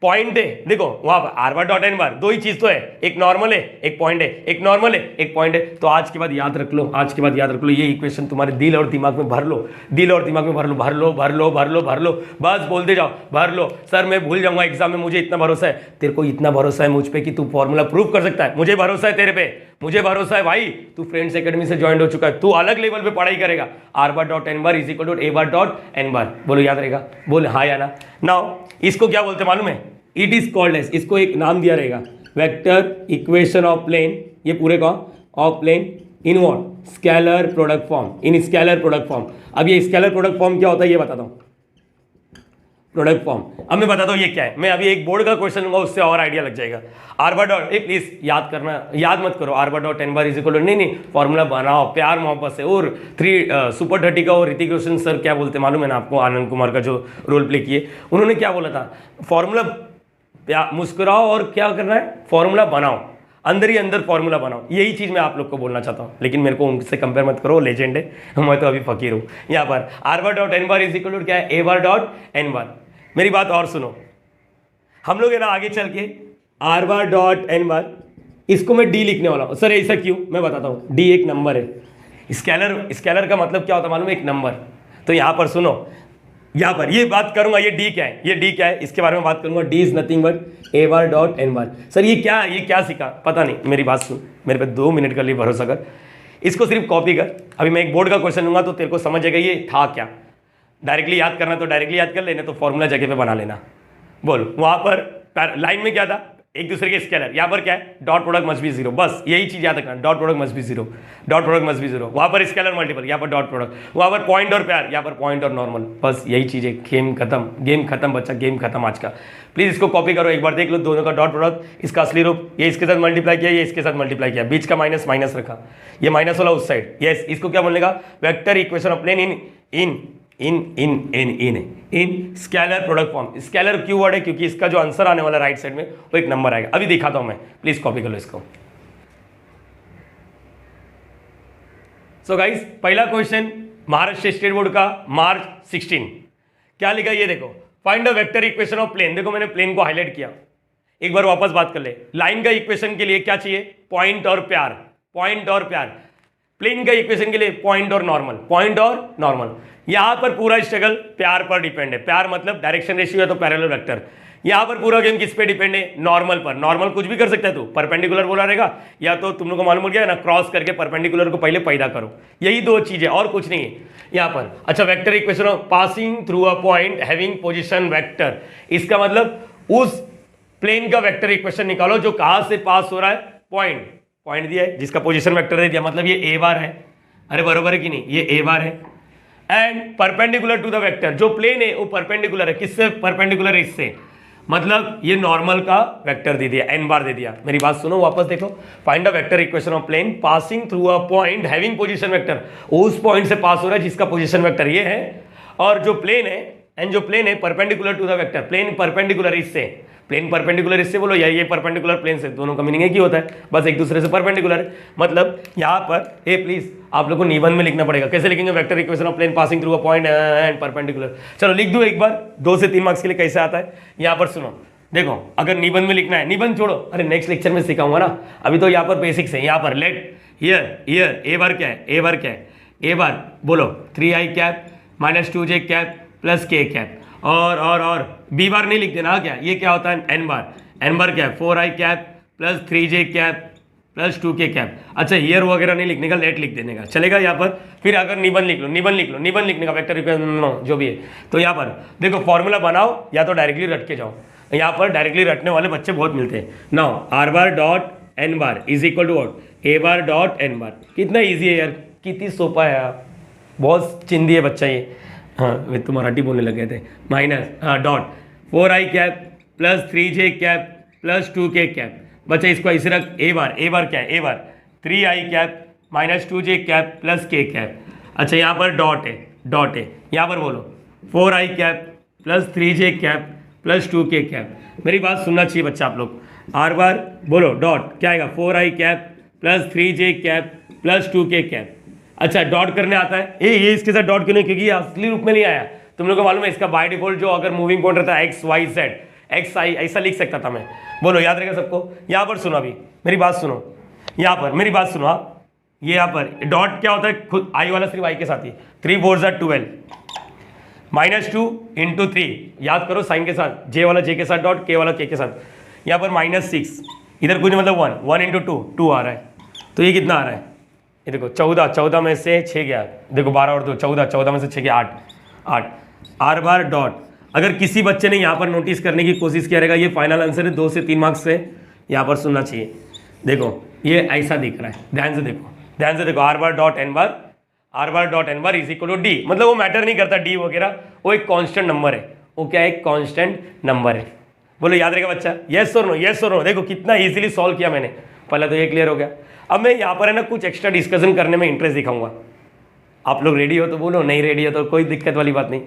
Speaker 1: पॉइंट है, देखो वहां पर आर बार डॉट एन बार, दो ही चीज तो है, एक नॉर्मल है एक पॉइंट है, एक नॉर्मल है एक पॉइंट है। तो आज के बाद याद रख लो, आज के बाद याद रख लो, ये इक्वेशन तुम्हारे दिल और दिमाग में भर लो, दिल और दिमाग में भर लो, भर लो भर लो भर लो भर लो, बस बोलते जाओ, भर लो। सर मैं भूल जाऊंगा एग्जाम में, मुझे इतना भरोसा है, तेरे को इतना भरोसा है मुझ पे कि तू फॉर्मूला प्रूव कर सकता है, मुझे भरोसा है तेरे पे, मुझे भरोसा है भाई, तू फ्रेंड्स एकेडमी से ज्वाइन हो चुका है, तू अलग लेवल पे पढ़ाई करेगा। R bar dot n bar is equal to a bar dot n bar, बोलो याद रहेगा, बोल हाँ या ना। नाउ इसको क्या बोलते मालूम है, इट इज कॉल्ड एज, इसको एक नाम दिया रहेगा, वेक्टर इक्वेशन ऑफ प्लेन, ये पूरे का of plane in what, scalar product form, in scalar product form. अब ये स्केलर प्रोडक्ट फॉर्म क्या होता है ये बताता हूँ, प्रोडक्ट फॉर्म। अब मैं बताता हूँ ये क्या है, मैं अभी एक बोर्ड का क्वेश्चन लूंगा, उससे और आइडिया लग जाएगा। आर बार डॉट, प्लीज याद करना, याद मत करो, r bar dot n bar is equal to, नहीं फॉर्मूला बनाओ प्यार मोहब्बत से। और सुपर 30 का और ऋतिक रोशन सर क्या बोलते मालूम है ना आपको, आनंद कुमार का जो रोल प्ले किए, उन्होंने क्या बोला था, फॉर्मूला मुस्कुराओ और क्या करना है, फॉर्मूला बनाओ। अंदर ही अंदर फॉर्मूला बनाओ। यही चीज मैं आप लोग को बोलना चाहता हूँ, लेकिन मेरे को उनसे कंपेयर मत करो, लेजेंड है, मैं तो अभी फकीर हूँ। यहाँ पर r bar dot n bar is equal to क्या है, ए बार डॉट एन बार। मेरी बात और सुनो, हम लोग है ना आगे चल के आर बार डॉट एन बार, इसको मैं डी लिखने वाला हूँ। सर ऐसा क्यों, मैं बताता हूँ। डी एक नंबर है, स्केलर का मतलब क्या होता है मालूम है, एक नंबर। तो यहाँ पर सुनो, यहाँ पर ये बात करूंगा, ये डी क्या है, ये डी क्या है, इसके बारे में बात करूंगा। D is nothing but a bar dot n bar. Sir ये क्या सीखा, पता नहीं, मेरी बात सुन, मेरे पे 2 मिनट कर लिए भरोसा कर, इसको सिर्फ कॉपी कर। अभी मैं एक बोर्ड का क्वेश्चन लूंगा तो तेरे को समझ जाएगा ये था क्या। डायरेक्टली याद करना तो डायरेक्टली याद कर लेना, तो फॉर्मूला जगह पे बना लेना। बोल, वहां पर लाइन में क्या था, एक दूसरे के स्केलर। यहाँ पर क्या है, dot product must be zero, बस यही चीज याद रखना, dot product must be zero, dot product must be zero. वहां पर स्केलर मल्टीपल, यहाँ पर डॉट प्रोडक्ट, वहां पर पॉइंट और प्यार, यहाँ पर पॉइंट और नॉर्मल, बस यही चीज है। गेम खत्म बच्चा, गेम खत्म आज का। प्लीज इसको कॉपी करो, एक बार देख लो दोनों का डॉट प्रोडक्ट, इसका असली रूप, ये इसके साथ मल्टीप्लाई किया, ये इसके साथ मल्टीप्लाई किया, बीच का माइनस माइनस रखा, ये माइनस वाला उस साइड। यस, इसको क्या बोलने का, vector equation of plane in scalar product form. Scalar क्यों वर्ड है, क्योंकि इसका जो आंसर आने वाला राइट साइड में वो एक नंबर आएगा। अभी दिखाता हूं मैं, प्लीज कॉपी कर लो इसको। सो गाइस, पहला क्वेश्चन महाराष्ट्र स्टेट बोर्ड का मार्च 16, क्या लिखा ये देखो, find a vector equation of plane. देखो मैंने प्लेन को हाईलाइट किया, एक बार वापस बात कर ले। लाइन का इक्वेशन के लिए क्या चाहिए, पॉइंट और प्यार, पॉइंट और प्यार। प्लेन का इक्वेशन के लिए पॉइंट और नॉर्मल, पॉइंट और नॉर्मल। यहां पर पूरा स्ट्रगल प्यार पर डिपेंड है। प्यार मतलब डायरेक्शन रेशियो है तो पैरेलल वेक्टर। यहां पर पूरा गेम किस पे डिपेंड है, नॉर्मल पर। नॉर्मल कुछ भी कर सकता है तू, परपेंडिकुलर बोला रहेगा, या तो तुम लोग को मालूम हो गया ना, क्रॉस करके परपेंडिकुलर को पहले पैदा करो। यही 2 चीजें, और कुछ नहीं है यहां पर। अच्छा, vector equation of passing through a point having position vector, इसका मतलब उस प्लेन का वेक्टर इक्वेशन निकालो जो कहां से पास हो रहा है, पॉइंट दिया है जिसका पोजीशन वेक्टर दे दिया, मतलब ये ए बार है। अरे बरोबर है कि नहीं, ये ए बार है। And perpendicular to the vector, जो प्लेन है वो परपेंडिकुलर है, किससे परपेंडिकुलर है, इससे, मतलब ये नॉर्मल का वेक्टर दे दिया, एन बार दे दिया। मेरी बात सुनो, वापस देखो, find a vector equation of plane passing through a point having position vector, उस पॉइंट से पास हो रहा है जिसका पोजीशन वेक्टर ये है, और जो प्लेन है, एंड जो प्लेन है perpendicular to the vector, plane perpendicular इससे, प्लेन परपेंडिकुलर इससे बोलो, या ये परपेंडिकुलर प्लेन से, दोनों का मीनिंग एक ही होता है, बस एक दूसरे से परपेंडिकुलर है। मतलब यहाँ पर ए प्लीज आप लोग को निबंध में लिखना पड़ेगा। कैसे लिखेंगे, vector equation of plane passing through a point and perpendicular. चलो लिख दो एक बार, 2 से 3 मार्क्स के लिए कैसे आता है। यहाँ पर सुनो, देखो अगर निबंध में लिखना है, निबंध छोड़ो, अरे नेक्स्ट लेक्चर में सिखाऊंगा ना, अभी तो यहाँ पर बेसिक्स है। यहाँ पर लेट हियर ए बार क्या है, ए बार क्या है, ए बार बोलो 3i cap minus 2j cap plus k cap, और बी बार नहीं लिख देना। क्या ये क्या होता है, एन बार क्या है, 4i cap plus 3j cap plus 2k cap. अच्छा, ईयर वगैरह नहीं लिखने का, लेट लिख देने का, चलेगा यहाँ पर। फिर अगर निबंध लिख लो, निबंध लिखने का, वेक्टर इक्वेशन जो भी है, तो यहाँ पर देखो फॉर्मूला बनाओ या तो डायरेक्टली रट के जाओ। यहाँ पर डायरेक्टली रटने वाले बच्चे बहुत मिलते हैं। Now r bar dot n bar is equal to what, a bar dot n bar. कितना ईजी है यार, कितनी सोपा है यार, बहुत चिंदी है बच्चा ये। हाँ, वे तो मराठी बोलने लगे थे। Minus dot 4i cap plus 3j cap plus 2k cap. बच्चा इसको ऐसे रख, ए बार क्या है, ए बार 3i cap minus 2j cap plus k cap. अच्छा, यहाँ पर डॉट है, यहाँ पर बोलो 4i cap plus 3j cap plus 2k cap. मेरी बात सुनना चाहिए बच्चा आप लोग। आर बार बोलो डॉट क्या आएगा, 4i cap plus 3j cap plus 2k cap. अच्छा, डॉट करने आता है, ये इसके साथ डॉट क्यों नहीं, क्योंकि ये असली रूप में नहीं आया। तुम लोग को मालूम है इसका बाय डिफॉल्ट जो अगर मूविंग पॉइंट रहता है एक्स वाई जेड, एक्स आई ऐसा लिख सकता था मैं। बोलो याद रहेगा सबको। यहाँ पर सुनो, अभी मेरी बात सुनो, यहाँ पर मेरी बात सुनो। हाँ, ये यहाँ पर डॉट क्या होता है, खुद आई वाला सिर्फ आई के साथ ही, 3 4 = 12 माइनस 2 इंटू 3, याद करो साइन के साथ, जे वाला जे के साथ डॉट, के वाला के साथ। यहाँ पर -6, इधर कुछ मतलब 1 इंटू 2 आ रहा है, तो ये कितना आ रहा है, ये देखो 14 में से 6 गया, देखो 12 और 2 14 में से 6 गया 8। आर बार डॉट, अगर किसी बच्चे ने यहाँ पर नोटिस करने की कोशिश किया रहेगा, ये फाइनल आंसर है, 2 से 3 मार्क्स से यहाँ पर सुनना चाहिए। देखो ये ऐसा दिख रहा है, ध्यान से देखो, r bar dot n bar is equal to d, मतलब वो मैटर नहीं करता डी वगैरह, वो एक कांस्टेंट नंबर है। वो क्या है, कांस्टेंट नंबर है। बोलो याद रहेगा बच्चा, यस और नो। देखो कितना इजीली सॉल्व किया मैंने, पहले तो ये क्लियर हो गया। अब मैं यहाँ पर है ना कुछ एक्स्ट्रा डिस्कशन करने में इंटरेस्ट दिखाऊंगा। आप लोग रेडी हो तो बोलो, नहीं रेडी हो तो कोई दिक्कत वाली बात नहीं।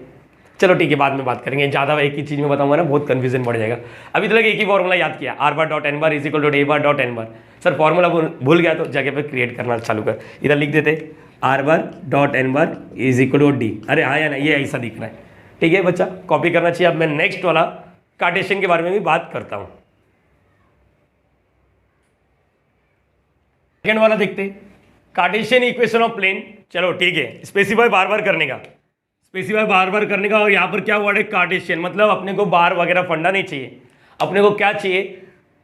Speaker 1: चलो ठीक है, बाद में बात करेंगे, ज़्यादा एक ही चीज़ में बताऊंगा ना बहुत कन्फ्यूजन बढ़ जाएगा। अभी तक एक ही फॉर्मूला याद किया, r bar dot n bar is equal to a bar dot n bar. Sir formula भूल गया तो जगह पे क्रिएट करना चालू कर, इधर लिख देते r bar dot n bar is equal to d. अरे हाँ या ना, ये ऐसा दिख रहा है, ठीक है बच्चा, कॉपी करना चाहिए। अब मैं नेक्स्ट वाला कार्टेशियन के बारे में भी बात करता हूँ। सेकेंड वाला देखते कार्टेशियन इक्वेशन ऑफ प्लेन। चलो ठीक है, स्पेसिफाई बार बार करने का, स्पेसिफाई बार बार करने का। और यहाँ पर क्या वर्ड है, कार्टेशियन, मतलब अपने को बार वगैरह फंडा नहीं चाहिए, अपने को क्या चाहिए,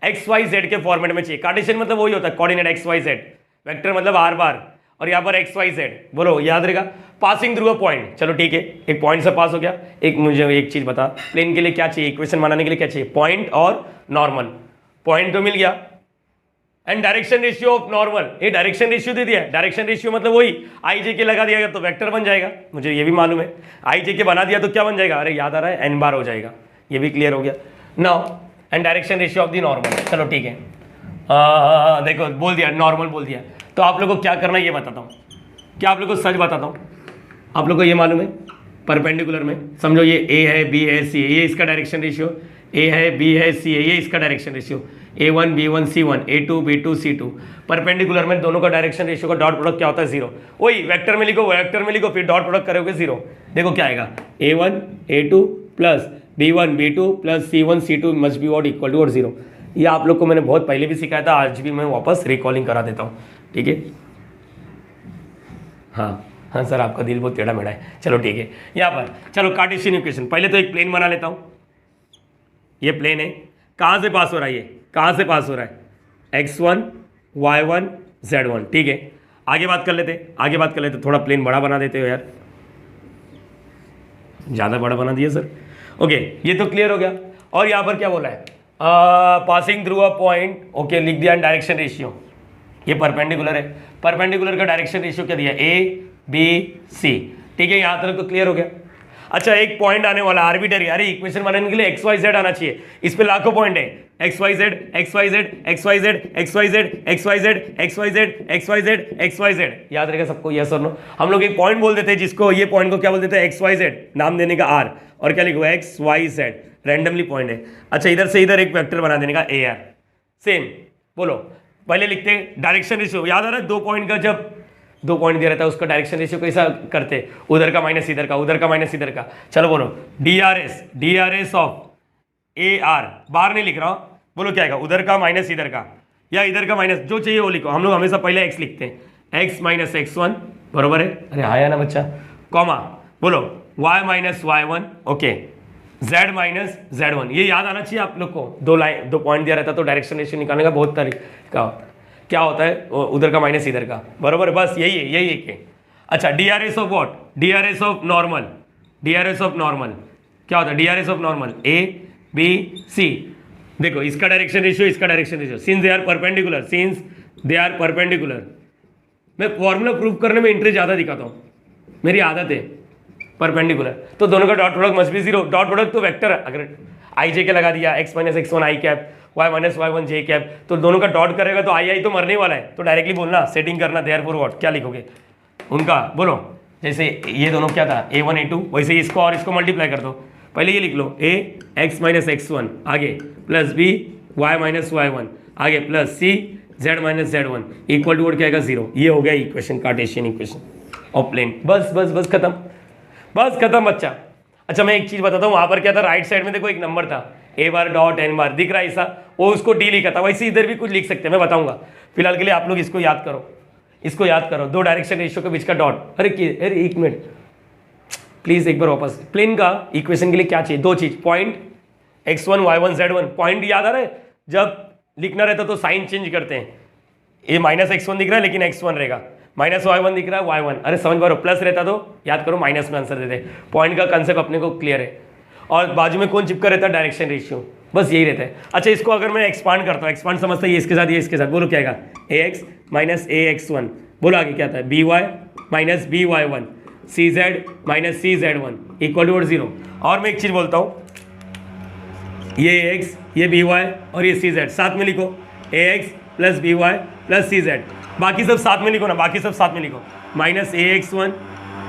Speaker 1: एक्स वाई जेड के फॉर्मेट में चाहिए। कार्टेशियन मतलब वही होता है, coordinate x y z, vector मतलब आर बार, और यहाँ पर एक्स वाई जेड। बोलो याद रहेगा, पासिंग थ्रू अ पॉइंट। चलो ठीक है, एक पॉइंट से पास हो गया। एक मुझे एक चीज बता, प्लेन के लिए क्या चाहिए, इक्वेशन बनाने के लिए क्या चाहिए, पॉइंट और नॉर्मल। पॉइंट तो मिल गया, and direction ratio of normal, ये डायरेक्शन रेशियो दे दिया। डायरेक्शन रेशियो मतलब वही आई जे के लगा दिया गया तो वेक्टर बन जाएगा, मुझे ये भी मालूम है। आई जे के बना दिया तो क्या बन जाएगा, अरे याद आ रहा है, एन बार हो जाएगा, ये भी क्लियर हो गया। Now and direction ratio of the normal. चलो ठीक है, देखो बोल दिया, नॉर्मल बोल दिया। तो आप लोग को क्या करना है ये बताता हूँ, क्या आप लोग को सच बताता हूँ। आप लोग को ये मालूम है, परपेंडिकुलर में समझो ये ए है, बी है, सी है, ये इसका डायरेक्शन रेशियो, ए है, बी है, सी है, ये इसका direction ratio, A1 B1 C1 A2 B2 C2। Perpendicular में दोनों का डायरेक्शन रेशियो का डॉट प्रोडक्ट क्या होता है, जीरो। वही वेक्टर में लिखो, वेक्टर में लिखो, फिर डॉट प्रोडक्ट करोगे जीरो। देखो क्या आएगा, A1 A2 plus B1 B2 plus C1 C2 must be what equal to और जीरो। ये आप लोग को मैंने बहुत पहले भी सिखाया था, आज भी मैं वापस रिकॉलिंग करा देता हूँ, ठीक है। हाँ हाँ सर, आपका दिल बहुत टेढ़ा मेढ़ा है। चलो ठीक है, यहाँ पर चलो कार्टेशियन इक्वेशन, पहले तो एक प्लेन बना लेता हूँ। ये प्लेन है, कहाँ से पास हो रहा है, ये कहाँ से पास हो रहा है, x1 y1 z1, ठीक है। आगे बात कर लेते, आगे बात कर लेते, थोड़ा प्लेन बड़ा बना देते हो यार, ज़्यादा बड़ा बना दिया सर। ओके, ये तो क्लियर हो गया। और यहाँ पर क्या बोला है, passing through a point, okay लिख दिया। डायरेक्शन रेशियो, ये परपेंडिकुलर है, परपेंडिकुलर का डायरेक्शन रेशियो क्या दिया, ए बी सी, ठीक है। यहाँ तक तो क्लियर हो गया। अच्छा, एक पॉइंट आने वाला आर्बिटरी, अरे इक्वेशन बनाने के लिए एक्स वाई जेड आना चाहिए, इस पे लाखों पॉइंट है, x y z x y z x y z x y z x y z x y z x y z x y z, याद रहेगा सबको, यस और नो। हम लोग एक पॉइंट बोल देते हैं जिसको, ये पॉइंट को क्या बोल देते हैं, एक्स वाई जेड, नाम देने का आर, और क्या लिखो x y z, randomly point है। अच्छा, इधर से इधर एक वेक्टर बना देने का ए आर, सेम। बोलो पहले लिखते हैं डायरेक्शन रेशियो, याद आ रहा है, दो पॉइंट का जब दो पॉइंट दे रहता है उसका डायरेक्शन रेशियो कैसा करते, उधर का माइनस इधर का, उधर का माइनस इधर का। चलो बोलो D R S of a r, bar नहीं लिख रहा हूँ, बोलो क्या आएगा, उधर का माइनस इधर का, या इधर का माइनस, जो चाहिए वो लिखो। हम लोग हमेशा पहले एक्स लिखते हैं, एक्स माइनस x1 बरोबर है, अरे आया ना बच्चा, कॉमा, बोलो y minus y1, okay, z minus z1, ये याद आना चाहिए आप लोग को। दो पॉइंट दिया रहता तो डायरेक्शन रेशियो निकालने का बहुत तरीका क्या होता है, उधर का माइनस इधर का, बरोबर, बस यही है, यही एक है। अच्छा, d R S of what, d R S of normal, d R S of normal क्या होता है, d R S of normal a b c. देखो इसका डायरेक्शन रेशियो, इसका direction ratio, since they are perpendicular, since they are perpendicular. मैं formula prove करने में interest ज़्यादा दिखाता हूँ, मेरी आदत है, परपेंडिकुलर तो दोनों का dot product must be zero. Dot product तो वेक्टर, अगर आई जे के लगा दिया, x minus x one i cap, y minus y one j cap, तो दोनों का डॉट करेगा तो आई तो मरने वाला है, तो डायरेक्टली बोलना, सेटिंग करना, देयर फॉर व्हाट, क्या लिखोगे उनका, बोलो। जैसे ये दोनों क्या था, a1 a2, वैसे इसको और इसको मल्टीप्लाई कर दो। पहले ये लिख लो, a x minus x one आगे plus b y minus y one आगे plus c z minus z one equal to word क्या आएगा, जीरो। ये हो गया equation, Cartesian equation of plane. बस बस बस खत्म, बस खत्म बच्चा। अच्छा, मैं एक चीज बताता हूँ, वहां पर क्या था, राइट साइड में देखो एक नंबर था, ए बार डॉट एन बार दिख रहा है ऐसा, वो उसको डी लिखा था, वैसे इधर भी कुछ लिख सकते हैं, मैं बताऊंगा। फिलहाल के लिए आप लोग इसको याद करो, इसको याद करो, दो डायरेक्शन रेशियो के बीच का डॉट। अरे एक मिनट प्लीज, एक बार वापस, प्लेन का इक्वेशन के लिए क्या चाहिए, दो चीज, point x1 y1 z1, point याद आ रहा है, जब लिखना रहता तो साइन चेंज करते हैं, ये माइनस x1 दिख रहा है लेकिन x1 रहेगा, माइनस y1 दिख रहा है y1, अरे समझ पा रहे हो, प्लस रहता तो याद करो माइनस में आंसर देते। पॉइंट का कंसेप्ट अपने को क्लियर है, और बाजू में कौन चिपका रहता है, डायरेक्शन रेशियो, बस यही रहता है। अच्छा, इसको अगर मैं एक्सपांड करता हूँ, एक्सपांड समझता है, ये इसके साथ, ये इसके साथ, बोलो क्या आएगा, ax माइनस ax1, बोलो आगे क्या आता है, by minus by1 cz minus cz1 equal to zero. और मैं एक चीज बोलता हूँ, ये ax, ये by और ये cz साथ में लिखो, ax plus by plus cz, बाकी सब साथ में लिखो ना, बाकी सब साथ में लिखो, minus ax1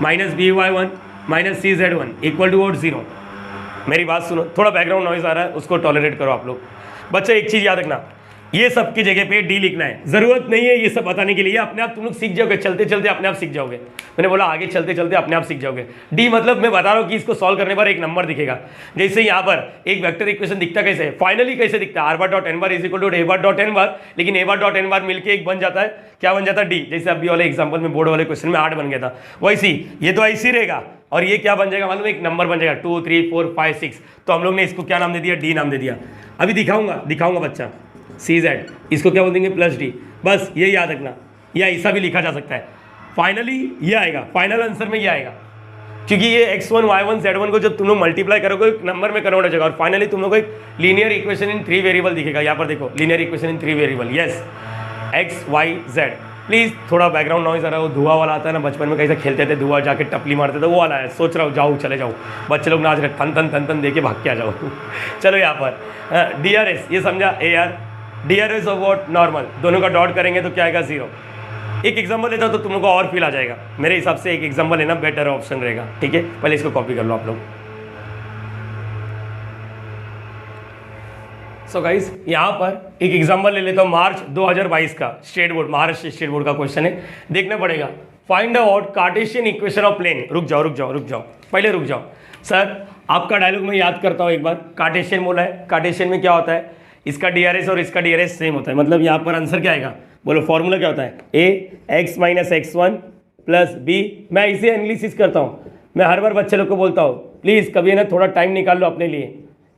Speaker 1: minus by1 minus c z one equal to what 0। मेरी बात सुनो, थोड़ा बैकग्राउंड नॉइज आ रहा है, उसको टॉलरेट करो आप लोग। बच्चा एक चीज़ याद रखना, ये सब की जगह पे डी लिखना है, जरूरत नहीं है ये सब बताने के लिए, अपने आप तुम लोग सीख जाओगे, चलते चलते अपने आप सीख जाओगे। मैंने बोला आगे चलते चलते अपने आप सीख जाओगे। डी मतलब मैं बता रहा हूँ कि इसको सॉल्व करने पर एक नंबर दिखेगा। जैसे यहाँ पर एक वेक्टर इक्वेशन दिखता कैसे है, फाइनली कैसे दिखता है, r bar dot n bar is equal to a bar dot n bar, लेकिन ए बार डॉट एन बार मिलकर एक बन जाता है, क्या बन जाता है, डी। जैसे अभी वाले एग्जाम्पल में बोर्ड वाले क्वेश्चन में 8 बन गया था, वैसी ये तो ऐसी रहेगा, और ये क्या बन जाएगा मालूम, एक नंबर बन जाएगा 2 3 4 5 6। तो हम लोग ने इसको क्या नाम दे दिया, डी नाम दे दिया। अभी दिखाऊंगा बच्चा, सी जेड, इसको क्या बोल देंगे, प्लस डी। बस ये याद रखना, या ऐसा भी लिखा जा सकता है। फाइनली ये आएगा, फाइनल आंसर में ये आएगा, क्योंकि ये x1 y1 z1 को जब तुम लोग मल्टीप्लाई करोगे एक नंबर में कन्वर्ट हो जाएगा, और फाइनली तुम लोग को एक लीनियर इक्वेशन इन 3 वेरिएबल दिखेगा। यहाँ पर देखो, linear equation in 3 variable, yes, x y z। Please थोड़ा बैकग्राउंड नॉइज आ रहा है, वो धुआं वाला आता है ना, बचपन में कैसे खेलते थे, धुआं जाके टपली मारते थे, वो वाला है। सोच रहा हूँ जाओ, चले जाओ, बच्चे लोग नाच रहे, थन थन दे के भाग के आ जाओ। चलो यहाँ पर DRS, ये समझा, AR DRS of what, normal, दोनों का डॉट करेंगे तो क्या आएगा, 0। एक एग्जाम्पल लेता तो तुम लोग को और फील आ जाएगा। मेरे हिसाब से एक एग्जाम्पल लेना बेटर ऑप्शन रहेगा, ठीक है। पहले इसको कॉपी कर लो आप लोग। सो गाइस, यहाँ पर एक एग्जाम्पल ले लेता हूँ, मार्च 2022 का state board, Maharashtra state board का क्वेश्चन है, देखना पड़ेगा। Find out Cartesian equation of plane. रुक जाओ, पहले रुक जाओ सर, आपका डायलॉग मैं याद करता हूँ एक बार। कार्टेशियन बोला है, कार्टेशियन में क्या होता है, इसका DRS और इसका DRS सेम होता है, मतलब यहाँ पर आंसर क्या आएगा, बोलो फॉर्मूला क्या होता है, a x minus x1 plus b. मैं इसे एनालिसिस करता हूँ, मैं हर बार बच्चे लोग को बोलता हूँ प्लीज़ कभी ना थोड़ा टाइम निकाल लो अपने लिए,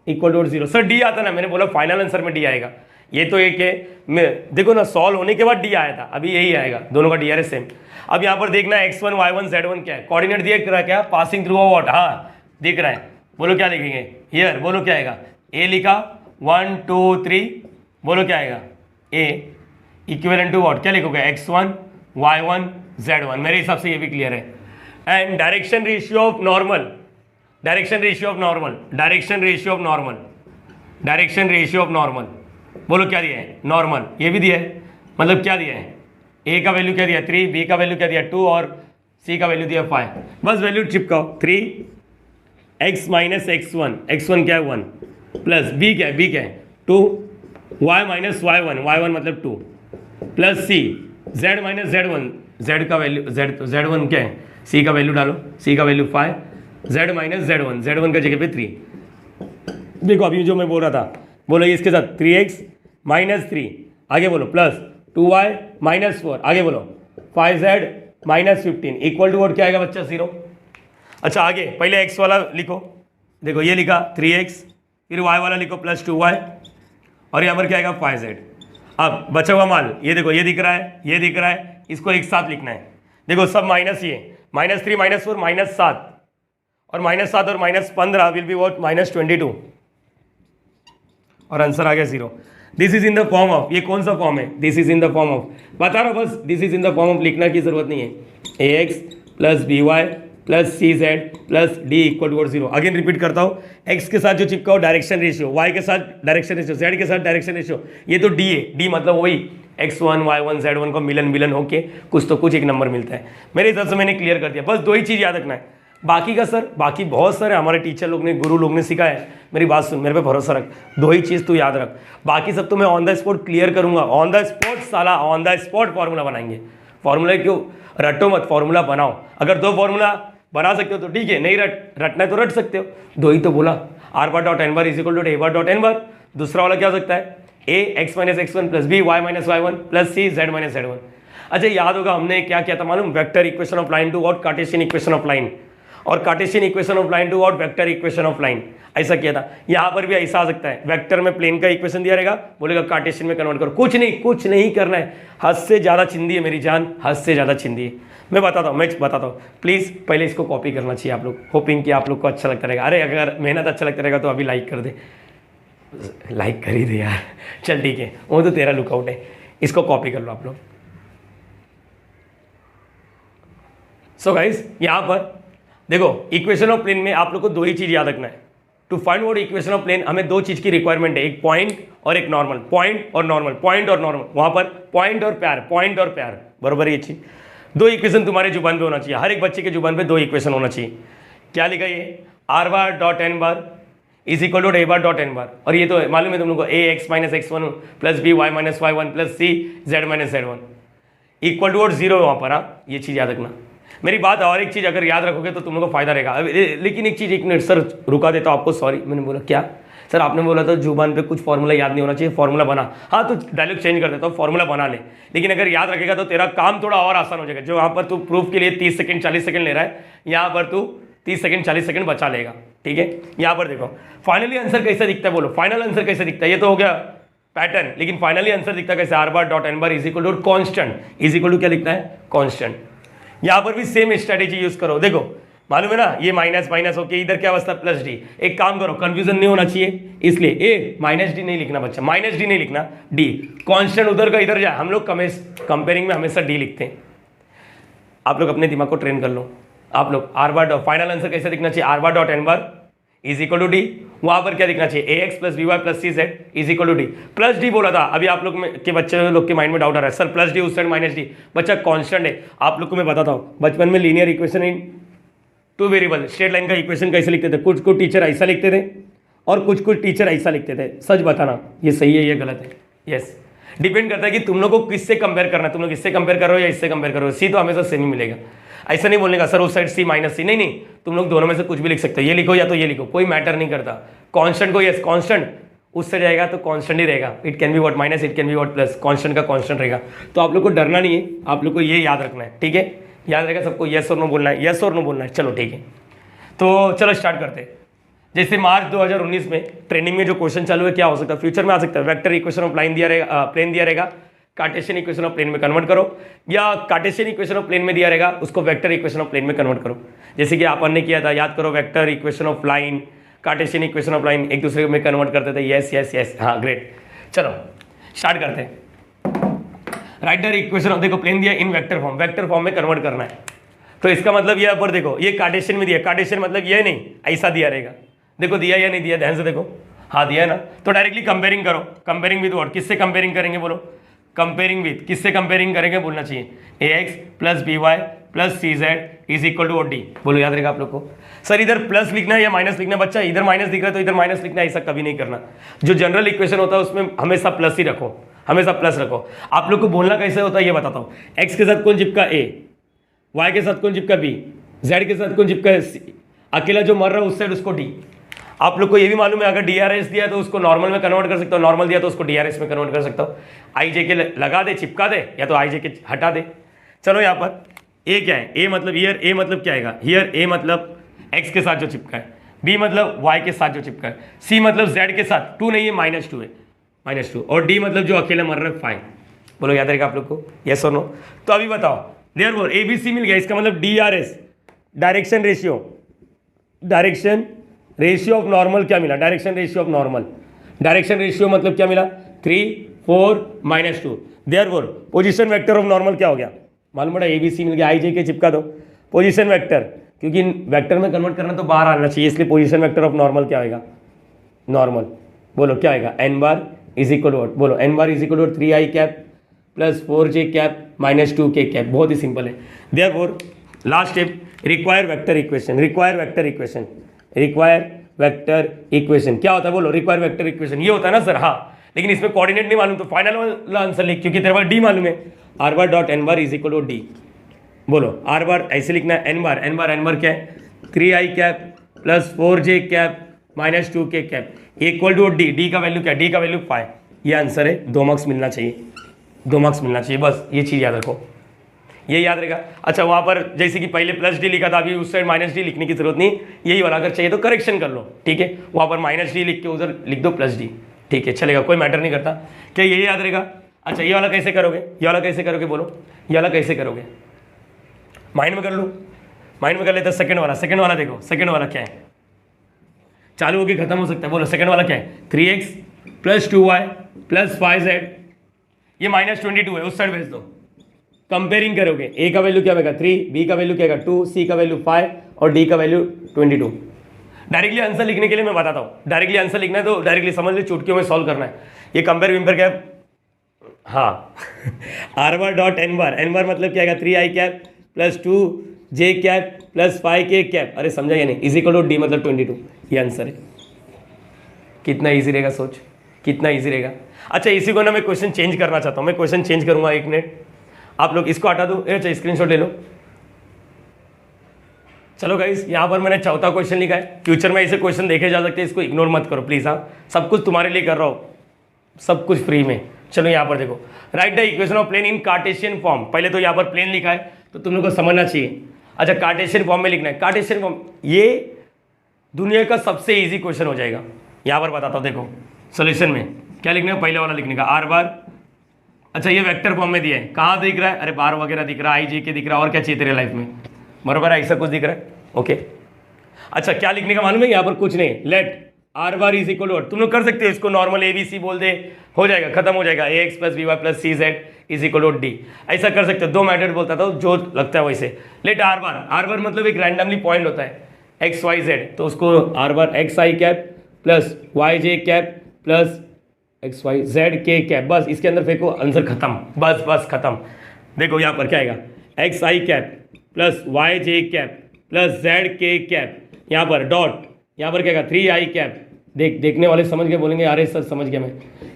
Speaker 1: इक्वल टू 0। सर डी आता ना, मैंने बोला फाइनल आंसर में डी आएगा। ये तो एक है, मैं देखो ना, सॉल्व होने के बाद डी आया था, अभी यही आएगा, दोनों का DRS सेम। अब यहाँ पर देखना है x1 y1 z1 क्या है, कोऑर्डिनेट दिया रहा है क्या, पासिंग थ्रू व्हाट, हाँ दिख रहा है, बोलो क्या लिखेंगे, हियर, बोलो क्या आएगा, a लिखा 1 2 3, बोलो क्या आएगा, a इक्विवेलेंट टू व्हाट, क्या लिखोगे, x1 y1 z1। मेरे हिसाब से ये भी क्लियर है। And direction ratio of normal, बोलो क्या दिया है, नॉर्मल, ये भी दिया है, मतलब क्या दिया है, a का वैल्यू क्या दिया 3, b का वैल्यू क्या दिया 2 और c का वैल्यू दिया 5। बस वैल्यू चिपकाओ, 3x माइनस x1 क्या है 1, प्लस b क्या है 2, y माइनस y1 मतलब 2, plus c, z minus z1, z का वैल्यू z1 क्या है, c का वैल्यू डालो, c का वैल्यू 5, z माइनस z1 का जगह पे 3। देखो अभी जो मैं बोल रहा था, बोलो इसके साथ 3x माइनस 3, आगे बोलो प्लस 2y माइनस 4, आगे बोलो 5z minus 15 equal to vote क्या आएगा बच्चा, 0। अच्छा आगे पहले x वाला लिखो, देखो ये लिखा 3x, फिर y वाला लिखो प्लस 2y, और यहाँ पर क्या आएगा 5z। अब बचा हुआ माल, ये देखो, ये दिख रहा है, इसको एक साथ लिखना है। देखो सब माइनस, ये -3 -4 -7, और -7 और -15 विल बी वॉट, -22, और आंसर आ गया 0। This is in the form of, ये कौन सा फॉर्म है, this is in the form of, बता रहा हूँ बस, this is in the form of, लिखना की जरूरत नहीं है, ax plus by plus cz plus d equal to 0। Again repeat करता हूँ, x के साथ जो चिपका हो डायरेक्शन रेशियो, y के साथ डायरेक्शन रेशियो, z के साथ डायरेक्शन रेशियो, ये तो d है, d मतलब वही x1 y1 z1 को मिलन होके कुछ एक नंबर मिलता है। मेरे हिसाब से मैंने क्लियर कर दिया, बस 2 ही चीज़ याद रखना है। बाकी का सर, बाकी बहुत सारे हमारे टीचर लोग ने, गुरु लोग ने सिखाया है, मेरी बात सुन, मेरे पे भरोसा रख, 2 ही चीज़ तू याद रख, बाकी सब तो मैं ऑन द स्पॉट क्लियर करूंगा। ऑन द स्पॉट साला, ऑन द स्पॉट फार्मूला बनाएंगे। फार्मूला क्यों, रटो मत, फार्मूला बनाओ। अगर 2 फार्मूला बना सकते हो तो ठीक है, नहीं रटना है तो रट सकते हो। 2 ही तो बोला, r bar dot n bar is equal to a bar dot n bar. दूसरा वाला क्या हो सकता है, a x minus x1 plus b y minus y1 plus c z minus z1। अच्छा याद होगा हमने क्या किया था मालूम, vector equation of line to what, Cartesian equation of line, और Cartesian equation of line to what, vector equation of line, ऐसा किया था। यहाँ पर भी ऐसा आ सकता है, वेक्टर में प्लेन का इक्वेशन दिया रहेगा, बोलेगा कार्टेशियन में कन्वर्ट करो। कुछ नहीं करना है, हद से ज़्यादा चिंदी है मेरी जान, हद से ज़्यादा चिंदी है। मैं बताता हूँ, प्लीज़ पहले इसको कॉपी करना चाहिए आप लोग, होपिंग कि आप लोग को अच्छा लगता रहेगा। अरे अगर मेहनत अच्छा लगता रहेगा तो अभी लाइक कर दे, लाइक कर ही दे यार, चल ठीक है, वो तो तेरा लुकआउट है, इसको कॉपी कर लो आप लोग। सो गाइस यहाँ पर देखो, इक्वेशन ऑफ प्लेन में आप लोग को 2 ही चीज़ याद रखना है। To find what equation of plane, हमें 2 चीज़ की रिक्वायरमेंट है, एक पॉइंट और एक नॉर्मल, पॉइंट और नॉर्मल। वहाँ पर पॉइंट और प्यार, बराबर ये चीज़। 2 इक्वेशन तुम्हारे जुबान पे होना चाहिए, हर एक बच्चे के जुबान पे 2 इक्वेशन होना चाहिए। क्या लिखा ये r bar dot n bar is equal to a bar dot n bar, और ये तो मालूम है तुम लोग को a x minus x one plus b y minus y one plus c z minus z one equal to और zero है वहाँ पर। हाँ, ये चीज़ याद रखना। मेरी बात और एक चीज़ अगर याद रखोगे तो तुम लोग को फायदा रहेगा। लेकिन एक चीज़, एक मिनट सर रुका देता हूँ आपको, सॉरी मैंने बोला क्या सर, आपने बोला था जुबान पे कुछ फॉर्मूला याद नहीं होना चाहिए, फॉर्मूला बना। हाँ तो डायलॉग चेंज कर देता हूँ, फॉर्मूला बना ले, लेकिन अगर याद रखेगा तो तेरा काम थोड़ा और आसान हो जाएगा। जो वहाँ पर तू प्रूफ के लिए 30 सेकंड 40 सेकंड ले रहा है, यहाँ पर तू 30 सेकंड 40 सेकंड बचा लेगा। ठीक है, यहाँ पर देखो फाइनली आंसर कैसा दिखता है, बोलो फाइनल आंसर कैसे दिखता है। ये तो हो गया पैटर्न, लेकिन फाइनली आंसर दिखता है कैसे, r bar dot n bar is equal to constant, is equal to क्या लिखता है, कॉन्स्टेंट। यहाँ पर भी सेम स्ट्रेटेजी यूज करो। देखो मालूम है ना, ये माइनस माइनस होके इधर क्या बचता है प्लस डी। एक काम करो, कंफ्यूजन नहीं होना चाहिए, इसलिए ए माइनस डी नहीं लिखना बच्चा, माइनस डी नहीं लिखना, डी कांस्टेंट उधर का इधर जाए। हम लोग कंपेयरिंग में हमेशा डी लिखते हैं। आप लोग अपने दिमाग को ट्रेन कर लो। आप लोग r bar dot final answer कैसे दिखना चाहिए, r bar dot n bar is equal to d. वहां पर क्या दिखना चाहिए, a x plus b y plus c z is equal to d. Plus d बोला था, अभी आप लोग के बच्चे लोग के माइंड में डाउट आ रहा है, सर प्लस डी उस साइड माइनस डी। बच्चा कांस्टेंट है, आप लोग को मैं बताता हूँ, बचपन में linear equation in two variable straight line का इक्वेशन कैसे लिखते थे। कुछ कुछ टीचर ऐसा लिखते थे और कुछ कुछ टीचर ऐसा लिखते थे। सच बताना ये सही है ये गलत है। यस, डिपेंड करता है कि तुम लोग को किससे कंपेयर करना है, तुम लोग इससे कंपेयर करो या इससे कंपेयर करो। सी तो हमेशा सेम ही मिलेगा। ऐसा नहीं बोलने का सर उस साइड सी माइनस सी, नहीं नहीं, तुम लोग दोनों में से कुछ भी लिख सकते हो, ये लिखो या तो ये लिखो, कोई मैटर नहीं करता। कांस्टेंट को यस कांस्टेंट उससे जाएगा तो कांस्टेंट ही रहेगा। It can be what minus, it can be what plus, constant का कांस्टेंट रहेगा। तो आप लोग को डरना नहीं है, आप लोग को ये याद रखना है। ठीक है, याद रहेगा सबको, यस और नो बोलना है, यस और नो बोलना है। चलो ठीक है, तो चलो स्टार्ट करते हैं। जैसे मार्च 2019 में ट्रेनिंग में जो क्वेश्चन चालू है, क्या हो सकता है फ्यूचर में आ सकता है, वेक्टर इक्वेशन ऑफ लाइन दिया रहेगा, प्लेन दिया रहेगा, कार्टेशियन इक्वेशन ऑफ प्लेन में कन्वर्ट करो, या कार्टेशियन इक्वेशन ऑफ प्लेन में दिया रहेगा उसको वेक्टर इक्वेशन ऑफ प्लेन में कन्वर्ट करो। जैसे कि अपन ने किया था, याद करो, vector equation of line, Cartesian equation of line एक दूसरे में कन्वर्ट करते थे। यस यस यस, हाँ ग्रेट। चलो स्टार्ट करते हैं। राइट द इक्वेशन ऑफ, देखो प्लेन दिया इन वेक्टर फॉर्म, वेक्टर फॉर्म में कन्वर्ट करना है। तो इसका मतलब ये पर देखो, ये कार्टेशियन में दिया, कार्टेशियन मतलब ये नहीं ऐसा दिया रहेगा। देखो दिया या नहीं दिया, ध्यान से देखो, हाँ दिया है ना। तो डायरेक्टली कंपेयरिंग करो, कंपेयरिंग विद व्हाट, किससे कंपेयरिंग करेंगे बोलो, कंपेयरिंग विद, किससे कंपेयरिंग करेंगे बोलना चाहिए, a x plus b y plus c z is equal to d. बोलो याद रहेगा आप लोग को। सर इधर प्लस लिखना है या माइनस लिखना है, बच्चा इधर माइनस दिख रहा है तो इधर माइनस लिखना है, ऐसा कभी नहीं करना। जो जनरल इक्वेशन होता है उसमें हमेशा प्लस ही रखो, हमेशा प्लस रखो। आप लोग को बोलना कैसे होता है ये बताता हूँ। एक्स के साथ कौन चिपका ए, वाई के साथ कौन चिपका बी, जेड के साथ कौन चिपका सी, अकेला जो मर रहा है उस साइड उसको डी। आप लोग को ये भी मालूम है अगर डीआरएस दिया तो उसको नॉर्मल में कन्वर्ट कर सकता हो, नॉर्मल दिया तो उसको डीआरएस में कन्वर्ट कर सकता हो। आई जे के लगा दे, चिपका दे, या तो आई जे के हटा दे। चलो यहाँ पर ए क्या है, ए मतलब ईयर, ए मतलब क्या आएगा हियर, ए मतलब एक्स के साथ जो चिपका है, बी मतलब वाई के साथ जो चिपका है, सी मतलब जेड के साथ, टू नहीं है -2 है, -2, और डी मतलब जो अकेला मर रहा है 5। बोलो याद रहेगा आप लोग को, यस और नो। तो अभी बताओ, देयरफॉर ए बी सी मिल गया, इसका मतलब DRS direction ratio, direction ratio of normal क्या मिला, direction ratio of normal, direction ratio मतलब क्या मिला 3 4 -2। Therefore position vector of normal क्या हो गया, मालूम पड़ा, ABC मिल गया, आई जे के चिपका दो। पोजीशन वेक्टर, क्योंकि वेक्टर में कन्वर्ट करना तो बाहर आना चाहिए, इसलिए पोजीशन वेक्टर ऑफ नॉर्मल क्या आएगा, नॉर्मल। बोलो क्या आएगा, n bar is equal to, बोलो n bar is equal to 3i cap plus 4j cap -2k cap. बहुत ही सिंपल है। Therefore last step, require vector equation, require vector equation, require vector equation क्या होता है बोलो, रिक्वायर वेक्टर इक्वेशन ये होता है ना सर, हाँ, लेकिन इसमें कोऑर्डिनेट नहीं मालूम तो फाइनल वाला आंसर लिख, क्योंकि तेरे पास डी मालूम है, r bar dot n bar is equal to d. बोलो आर बार ऐसे लिखना है, n bar, n bar, n bar क्या है 3i cap plus 4j cap -2k cap equal to d. D का वैल्यू क्या, डी का वैल्यू 5। ये आंसर है, 2 मार्क्स मिलना चाहिए, 2 मार्क्स मिलना चाहिए, बस ये चीज़ याद रखो, ये याद रहेगा। अच्छा वहाँ पर जैसे कि पहले प्लस डी लिखा था, अभी उस साइड -d लिखने की जरूरत नहीं, यही वाला अगर चाहिए तो करेक्शन कर लो, ठीक है। वहाँ पर -d लिख के उधर लिख दो +d, ठीक है, चलेगा, कोई मैटर नहीं करता। क्या ये याद रहेगा। अच्छा ये वाला कैसे करोगे, ये वाला कैसे करोगे बोलो, ये वाला कैसे करोगे, माइंड में कर लो, माइंड में कर लेते। सेकंड वाला, सेकंड वाला देखो, सेकंड वाला क्या है, चालू होके खत्म हो सकता है। बोलो सेकंड वाला क्या है, 3x plus 2y plus 5z, ये -22 है, उस साइड भेज दो। कंपेयरिंग करोगे, ए का वैल्यू क्या होगा 3, बी का वैल्यू क्या होगा 2, सी का वैल्यू 5 और डी का वैल्यू 22। डायरेक्टली आंसर लिखने के लिए मैं बताता हूँ, डायरेक्टली आंसर लिखना है तो डायरेक्टली समझ ली, चुटकियों में सॉल्व करना है। ये कंपेयर विम्पेयर क्या है, हाँ are bar dot n bar, n बार मतलब क्या आएगा 3i कैप प्लस 2 जे कैप प्लस फाइव के कैप, अरे समझा या नहीं, इज इक्वल टू डी मतलब 22, ये आंसर है। कितना ईजी रहेगा, सोच कितना ईजी रहेगा। अच्छा इसी को ना मैं क्वेश्चन चेंज करना चाहता हूँ, मैं क्वेश्चन चेंज करूंगा, एक मिनट आप लोग इसको हटा दो। अच्छा स्क्रीनशॉट ले लो। चलो गाइस यहाँ पर मैंने चौथा क्वेश्चन लिखा है, फ्यूचर में ऐसे क्वेश्चन देखे जा सकते हैं, इसको इग्नोर मत करो प्लीज। हाँ सब कुछ तुम्हारे लिए कर रहा हूँ, सब कुछ फ्री में। चलो यहाँ पर देखो, write the equation of plane in Cartesian form. पहले तो यहाँ पर प्लेन लिखा है तो तुम लोग को समझना चाहिए। अच्छा कार्टेशियन फॉर्म में लिखना है, कार्टेशियन फॉर्म ये दुनिया का सबसे इजी क्वेश्चन हो जाएगा। यहाँ पर बताता हूँ, देखो सोल्यूशन में क्या लिखना है, पहले वाला लिखने का आर बार। अच्छा ये वेक्टर फॉर्म में दिया है, कहाँ दिख रहा है, अरे बार वगैरह दिख रहा है, आई जे के दिख रहा है, और क्या चाहिए तेरे लाइफ में, बराबर है, ऐसा कुछ दिख रहा है, ओके। अच्छा क्या लिखने का मालूम है, यहाँ पर कुछ नहीं, let r bar is equal to, तुम लोग कर सकते हो इसको नॉर्मल ए बी सी बोल दे, हो जाएगा, खत्म हो जाएगा, a x plus b y plus c z is equal to d, ऐसा कर सकते हो। दो मेथड बोलता था जो लगता है वैसे। लेट आर बार मतलब एक रैंडमली पॉइंट होता है एक्स वाई जेड, तो उसको r bar x i cap plus y j cap plus x y z k cap, बस इसके अंदर फेंको, आंसर खत्म, बस खत्म। देखो यहाँ पर क्या आएगा, x i cap plus y j cap plus Z k cap, यहाँ पर डॉट, यहाँ पर क्या आएगा 3i कैप, देखने वाले समझ के बोलेंगे अरे सर समझ गया मैं,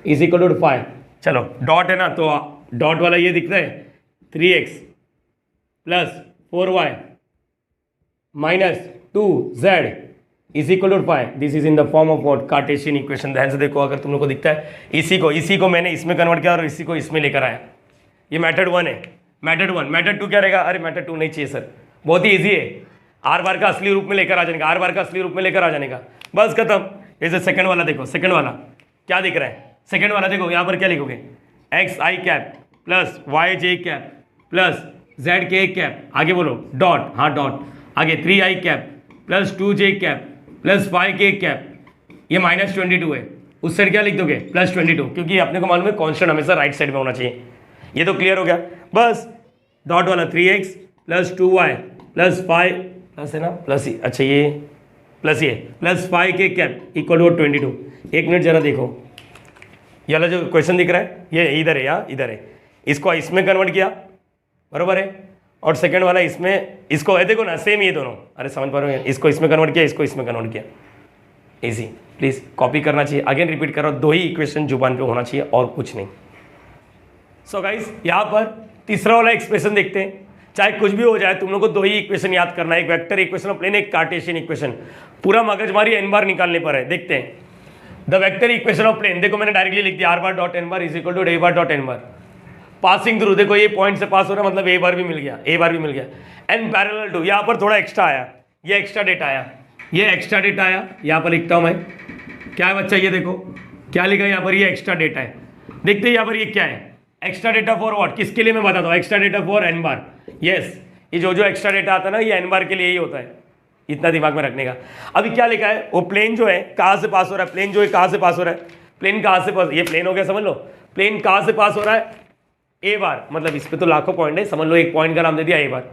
Speaker 1: इज इक्वल टू 5। चलो डॉट है ना, तो डॉट वाला ये दिख रहा है 3x plus 4y minus 2z is equal to 5। This is in the form of what, Cartesian equation. ध्यान से देखो, अगर तुम लोग को दिखता है, इसी को मैंने इसमें कन्वर्ट किया और इसी को इसमें लेकर आया, ये मेथड 1 है। मेथड 1, मेथड 2 क्या रहेगा, अरे मेथड 2 नहीं चाहिए सर, बहुत ही ईजी है, आर बार का असली रूप में लेकर आ जाने का, आर बार का असली रूप में लेकर आ जाने का, बस खत्म। जैसे सेकंड वाला देखो, सेकंड वाला क्या दिख रहा है, सेकंड वाला देखो यहाँ पर क्या लिखोगे, x i cap plus y j cap plus Z k cap, आगे बोलो डॉट, हाँ डॉट, आगे 3i cap plus 2j cap plus 5k cap, ये माइनस 22 है, उस साइड क्या लिख दोगे प्लस 22, क्योंकि अपने को मालूम है कॉन्स्टेंट हमेशा राइट साइड में होना चाहिए। ये तो क्लियर हो गया, बस डॉट वाला 3x plus 2y plus 5 plus है ना, प्लस ही, अच्छा ये प्लस ये plus 5k cap equal to 22। एक मिनट जरा देखो, ये वाला जो क्वेश्चन दिख रहा है ये इधर है, या इधर है, इसको इसमें कन्वर्ट किया, बरोबर है, और सेकंड वाला इसमें, इसको है देखो ना सेम ये दोनों, अरे समझ पा रहे हो, इसको इसमें कन्वर्ट किया, इसको इसमें कन्वर्ट किया, इजी। प्लीज़ कॉपी करना चाहिए, अगेन रिपीट करो, दो ही इक्वेशन जुबान पे होना चाहिए और कुछ नहीं। सो गाइस यहाँ पर तीसरा वाला एक्सप्रेशन देखते हैं, चाहे कुछ भी हो जाए तुम लोग को दो ही इक्वेशन याद करना है, एक वेक्टर इक्वेशन ऑफ प्लेन, एक कार्टेशियन इक्वेशन। पूरा मगजमारी एन बार निकालने पर है, देखते हैं। The vector equation of plane, देखो मैंने डायरेक्टली लिख दिया, r bar dot n bar is equal to a bar dot n bar, passing through, देखो ये पॉइंट से पास हो रहा है, मतलब ए बार भी मिल गया, ए बार भी मिल गया, एंड पैरेलल टू, यहाँ पर थोड़ा एक्स्ट्रा आया, ये एक्स्ट्रा डेटा आया, ये एक्स्ट्रा डेटा आया, यहाँ पर लिखता हूँ मैं, क्या है बच्चा, ये देखो क्या लिखा है यहाँ पर, ये एक्स्ट्रा डेटा है। देखते हैं यहाँ पर ये क्या है, एक्स्ट्रा डेटा फॉर व्हाट, किसके लिए मैं बताता हूँ, extra data for n bar. Yes, ये जो एक्स्ट्रा डेटा आता है ना, ये एन बार के लिए ही होता है, इतना दिमाग में रखने का। अभी क्या लिखा है, वो प्लेन जो है कहाँ से पास हो रहा है, प्लेन जो है कहाँ से पास हो रहा है, प्लेन कहाँ से पास, ये प्लेन हो गया समझ लो, प्लेन कहाँ से पास हो रहा है, ए बार, मतलब इस पे तो लाखों पॉइंट है, समझ लो एक पॉइंट का नाम दे दिया ए बार।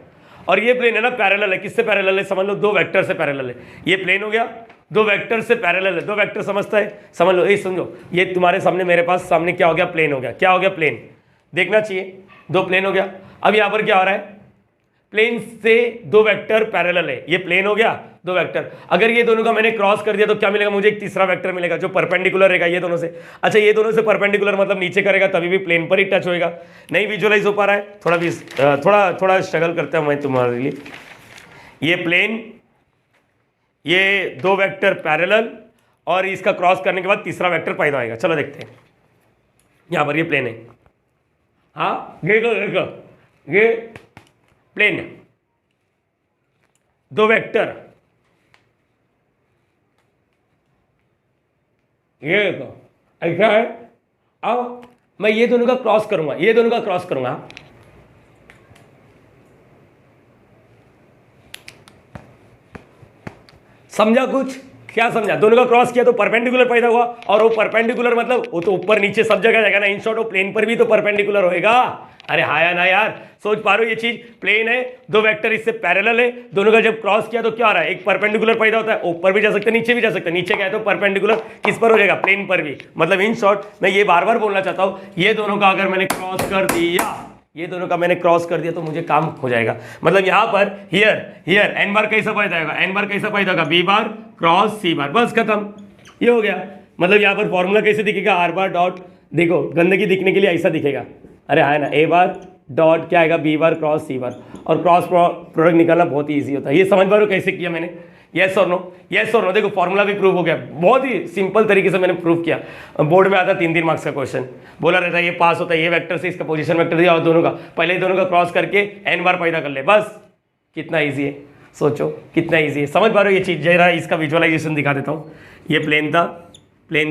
Speaker 1: और ये प्लेन है ना पैरेलल है, किससे पैरेलल है, समझ लो दो वेक्टर से पैरेलल है, ये प्लेन हो गया, दो वेक्टर से पैरेलल है, दो वेक्टर समझता है, समझ लो, ये समझो, ये तुम्हारे सामने, मेरे पास सामने क्या हो गया, प्लेन हो गया, क्या हो गया, प्लेन, देखना चाहिए, दो प्लेन हो गया। अब यहाँ पर क्या हो रहा है, प्लेन से दो वेक्टर पैरेलल है, ये प्लेन हो गया, दो वेक्टर, अगर ये दोनों का मैंने क्रॉस कर दिया तो क्या मिलेगा मुझे, एक तीसरा वेक्टर मिलेगा जो परपेंडिकुलर रहेगा ये दोनों से। अच्छा ये दोनों से परपेंडिकुलर मतलब नीचे करेगा तभी भी प्लेन पर ही टच होएगा, नहीं विजुअलाइज हो पा रहा है, थोड़ा स्ट्रगल करता हूं मैं तुम्हारे लिए। ये प्लेन, ये दो वेक्टर पैरेलल, और इसका क्रॉस करने के बाद तीसरा वेक्टर पैदा होगा। चलो देखते हैं, यहां पर ये प्लेन है, हाँ ये प्लेन है, दो वेक्टर, ये देखो ऐसा है। अब मैं ये दोनों का क्रॉस करूंगा, ये दोनों का क्रॉस करूंगा, समझा कुछ, क्या समझा, दोनों का क्रॉस किया तो परपेंडिकुलर पैदा हुआ, और वो परपेंडिकुलर मतलब वो तो ऊपर नीचे सब जगह जाएगा ना, इन शॉर्ट वो प्लेन पर भी तो परपेंडिकुलर होएगा। अरे हाँ या ना यार, सोच पा रहे हो, ये चीज प्लेन है, दो वेक्टर इससे पैरेलल है, दोनों का जब क्रॉस किया तो क्या हो रहा है, एक परपेंडिकुलर पैदा होता है, ऊपर भी जा सकते हैं नीचे भी जा सकते हैं, नीचे क्या है तो परपेंडिकुलर किस पर हो जाएगा, प्लेन पर भी। मतलब इन शॉर्ट मैं ये बार बार बोलना चाहता हूँ, ये दोनों का अगर मैंने क्रॉस कर दिया ये दोनों का मैंने क्रॉस कर दिया तो मुझे काम हो जाएगा। मतलब यहाँ पर हियर एन बार कैसा पैदा होगा, एन बार कैसा पैदा होगा, बी बार क्रॉस सी बार, बस खत्म, ये हो गया। मतलब यहाँ पर फॉर्मूला कैसे दिखेगा, आर बार डॉट, देखो गंदगी दिखने के लिए ऐसा दिखेगा, अरे है ना, ए बार डॉट क्या आएगा, बी बार क्रॉस सी बार, और क्रॉस प्रोडक्ट निकालना बहुत ही ईजी होता है। ये समझ पा रहे हो कैसे किया मैंने, यस और नो, यस और नो। देखो फॉर्मूला भी प्रूव हो गया, बहुत ही सिंपल तरीके से मैंने प्रूव किया। बोर्ड में आता 3-3 मार्क्स का क्वेश्चन, बोला रहता है ये पास होता है, ये वेक्टर से इसका पोजीशन वेक्टर दिया और दोनों का, पहले दोनों का क्रॉस करके एन बार पैदा कर ले, बस कितना ईजी है, सोचो कितना ईजी है। समझ पा रहे हो ये चीज़, जरा इसका विजुअलाइजेशन दिखा देता हूँ। ये प्लेन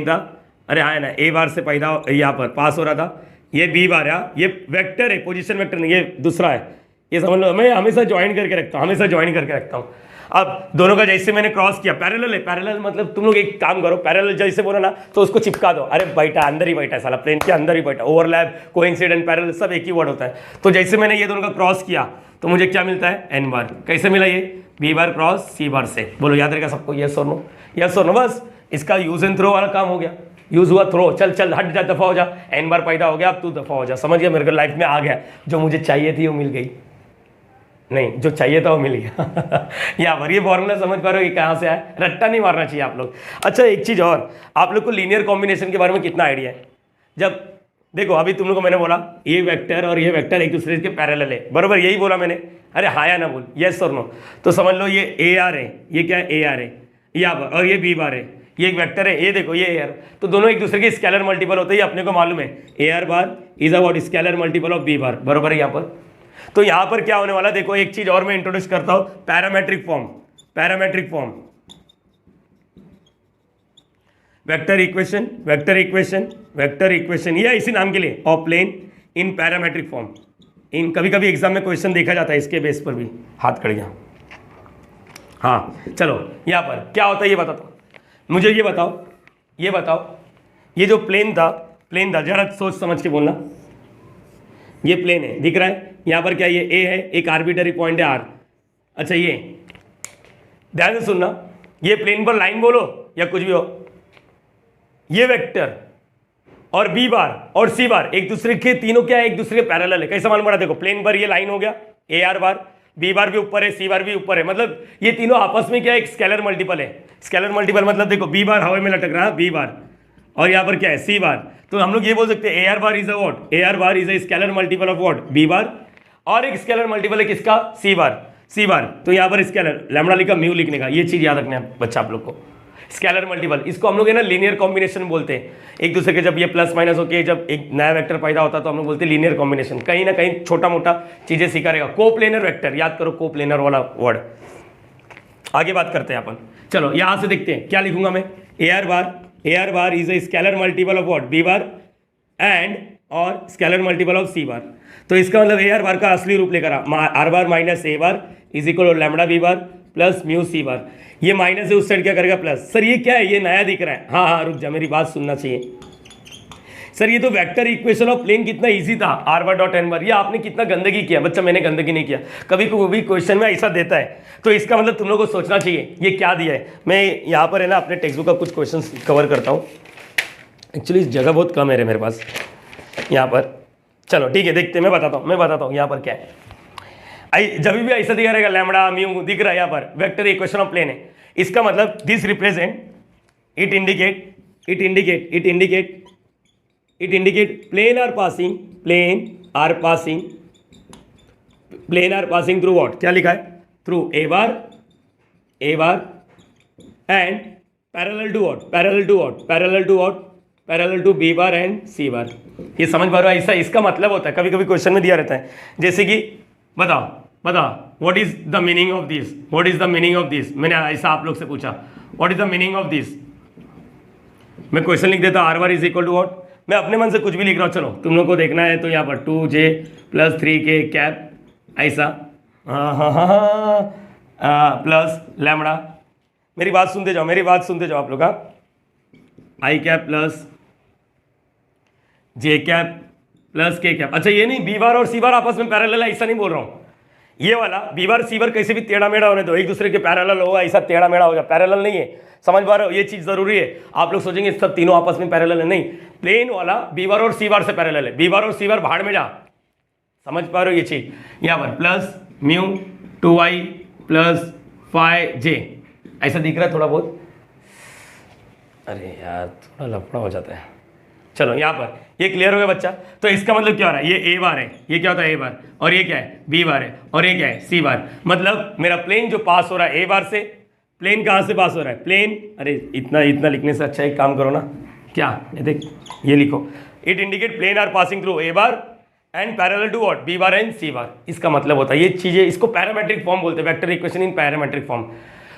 Speaker 1: था, अरे हाँ है ना, ए बार से पैदा यहाँ पर पास हो रहा था, ये बी बार है, ये वेक्टर है, पोजीशन वेक्टर नहीं, ये दूसरा है, ये समझ लो। मैं हमेशा ज्वाइन करके रखता हूँ, अब दोनों का जैसे मैंने क्रॉस किया, पैरेलल है, पैरेलल मतलब तुम लोग एक काम करो, पैरेलल जैसे बोला ना तो उसको चिपका दो, अरे बैठा अंदर ही बैठा है साला, प्लेन के अंदर ही बैठा, ओवरलैप, कोइंसिडेंट, पैरेलल सब एक ही वर्ड होता है। तो जैसे मैंने ये दोनों का क्रॉस किया तो मुझे क्या मिलता है, एन बार, कैसे मिला ये, बी बार क्रॉस सी बार से, बोलो याद रहेगा सबको, यस और नो, यस और नो, बस इसका यूज एंड थ्रो वाला काम हो गया, यूज हुआ थ्रो, चल हट जा, दफा हो जा, एन बार पैदा हो गया, अब तू दफा हो जा, समझ गया, मेरे को लाइफ में आ गया, जो मुझे चाहिए थी वो मिल गई, नहीं जो चाहिए था वो मिल गया। यहाँ पर ये फॉर्मूला समझ पा रहे हो कि कहाँ से आया, रट्टा नहीं मारना चाहिए आप लोग। अच्छा एक चीज़ और, आप लोग को लीनियर कॉम्बिनेशन के बारे में कितना आइडिया है, जब देखो अभी तुम लोग को मैंने बोला ये वेक्टर और ये वेक्टर एक दूसरे के पैरेलल है, बरोबर यही बोला मैंने, अरे हाँ या ना बोल, यस और नो, तो समझ लो ये ए आर है, ये क्या है, ए आर है यहाँ पर, और ये बी बार है, ये एक वेक्टर है, ये देखो ये ए आर, तो दोनों एक दूसरे के स्केलर मल्टीपल होते हैं, अपने को मालूम है, a r bar is about scalar multiple of b bar, बरोबर है यहाँ पर। तो यहाँ पर क्या होने वाला, देखो एक चीज और मैं इंट्रोड्यूस करता हूं, पैरामेट्रिक फॉर्म, वेक्टर इक्वेशन, ये इसी नाम के लिए, of plane in parametric form, इन कभी कभी एग्जाम में क्वेश्चन देखा जाता है इसके बेस पर भी, हाथ कड़ गया। हाँ चलो यहाँ पर क्या होता है ये बताता हूँ, मुझे ये बताओ, ये जो प्लेन था जरा सोच समझ के बोलना, ये प्लेन है, दिख रहा है, यहाँ पर क्या ये ए है, एक आर्बिटरी पॉइंट है आर, अच्छा ये ध्यान से सुनना, ये प्लेन पर लाइन बोलो या कुछ भी हो, ये वेक्टर और बी बार और सी बार एक दूसरे के, तीनों क्या है, एक दूसरे के पैरेलल है, कैसा मालूम पड़ा, देखो प्लेन पर ये लाइन हो गया, ए आर बार, बी बार भी ऊपर है, सी बार भी ऊपर है, मतलब ये तीनों आपस में क्या है, एक स्केलर मल्टीपल है, स्केलर मल्टीपल मतलब देखो बी बार हवा में लटक रहा है, बी बार, और यहाँ पर क्या है, सी बार, तो हम लोग ये बोल सकते हैं a r bar is a what, a r bar is a scalar multiple of what, b bar, और एक स्केलर मल्टीपल है किसका, सी बार, तो यहाँ पर स्केलर लैम्बडा लिखा, म्यू लिखने का, ये चीज याद रखना है बच्चा आप लोग को, स्केलर मल्टीपल, इसको हम लोग है ना लीनियर कॉम्बिनेशन बोलते हैं, एक दूसरे के जब ये प्लस माइनस होके जब एक नया वेक्टर पैदा होता है तो हम लोग बोलते हैं लीनियर कॉम्बिनेशन, कहीं ना कहीं छोटा मोटा चीजें सीखा रहेगा, कोप्लेनर वेक्टर, याद करो कोप्लेनर वाला वर्ड। आगे बात करते हैं अपन, चलो यहां से देखते हैं क्या लिखूंगा मैं, a r bar is a scalar multiple of what, b bar and और scalar multiple of c bar, तो इसका मतलब ए आर बार का असली रूप लेकर r bar minus a bar is equal lambda b bar plus mu c bar, ये minus है उस साइड क्या करेगा प्लस, सर ये क्या है, ये नया दिख रहा है, हाँ रुक जा मेरी बात सुनना चाहिए सर, ये तो वेक्टर इक्वेशन ऑफ प्लेन कितना इजी था, आर बार डॉट एन बार, ये आपने कितना गंदगी किया, बच्चा मैंने गंदगी नहीं किया, कभी कोई क्वेश्चन में ऐसा देता है तो इसका मतलब तुम लोगों को सोचना चाहिए ये क्या दिया है। मैं यहाँ पर है ना अपने टेक्स्ट बुक का कुछ क्वेश्चन कवर करता हूँ, एक्चुअली जगह बहुत कम है मेरे पास यहाँ पर, चलो ठीक है देखते मैं बताता हूँ यहाँ पर क्या है, जब भी ऐसा दिखा रहेगा लैम्बडा म्यू दिख रहा है यहाँ पर, वेक्टर इक्वेशन ऑफ प्लेन है, इसका मतलब this represent it indicate plane r passing through what, क्या लिखा है, through a bar and parallel to b bar and c bar, ये समझ पा रहे हो, ऐसा इसका मतलब होता है, कभी कभी क्वेश्चन में दिया रहता है, जैसे कि बताओ what is the meaning of this, मैंने ऐसा आप लोग से पूछा what is the meaning of this, मैं क्वेश्चन लिख देता r bar is equal to what, मैं अपने मन से कुछ भी लिख रहा हूँ, चलो तुम लोग को देखना है तो यहाँ पर 2j + 3k कैप ऐसा, प्लस लैम्बडा, मेरी बात सुनते जाओ आप लोग, आई कैप प्लस जे कैप प्लस के कैप, अच्छा ये नहीं बी बार और सी बार आपस में पैरेलल है ऐसा नहीं बोल रहा हूँ, ये वाला बी बार सी बार कैसे भी टेढ़ा मेढ़ा होने दो, एक दूसरे के पैरेलल होगा, ऐसा टेढ़ा मेढ़ा होगा, पैरेलल नहीं है, समझ पा रहे हो, ये चीज जरूरी है, आप लोग सोचेंगे सब तीनों आपस में पैरेलल है, नहीं, प्लेन वाला बी बार और सी बार से पैरेलल है, बी बार और सी बार भाड़ में जा, समझ पा रहे हो ये चीज। यहाँ पर plus mu 2y plus 5j ऐसा दिख रहा है थोड़ा बहुत। अरे यार थोड़ा लफड़ा हो जाता है। चलो यहाँ पर ये क्लियर हो गया बच्चा। तो इसका मतलब क्या हो रहा है, ये a बार है, ये क्या होता है a बार, और ये क्या है b बार है, और ये क्या है c बार। मतलब मेरा प्लेन जो पास हो रहा है a बार से, प्लेन कहाँ से पास हो रहा है, प्लेन, अरे इतना इतना लिखने से अच्छा एक काम करो ना, क्या ये देख ये लिखो, it indicate plane r passing through a bar and parallel to what b bar and c bar. इसका मतलब होता है ये चीजें, इसको पैरामेट्रिक फॉर्म बोलते हैं, vector equation in parametric form.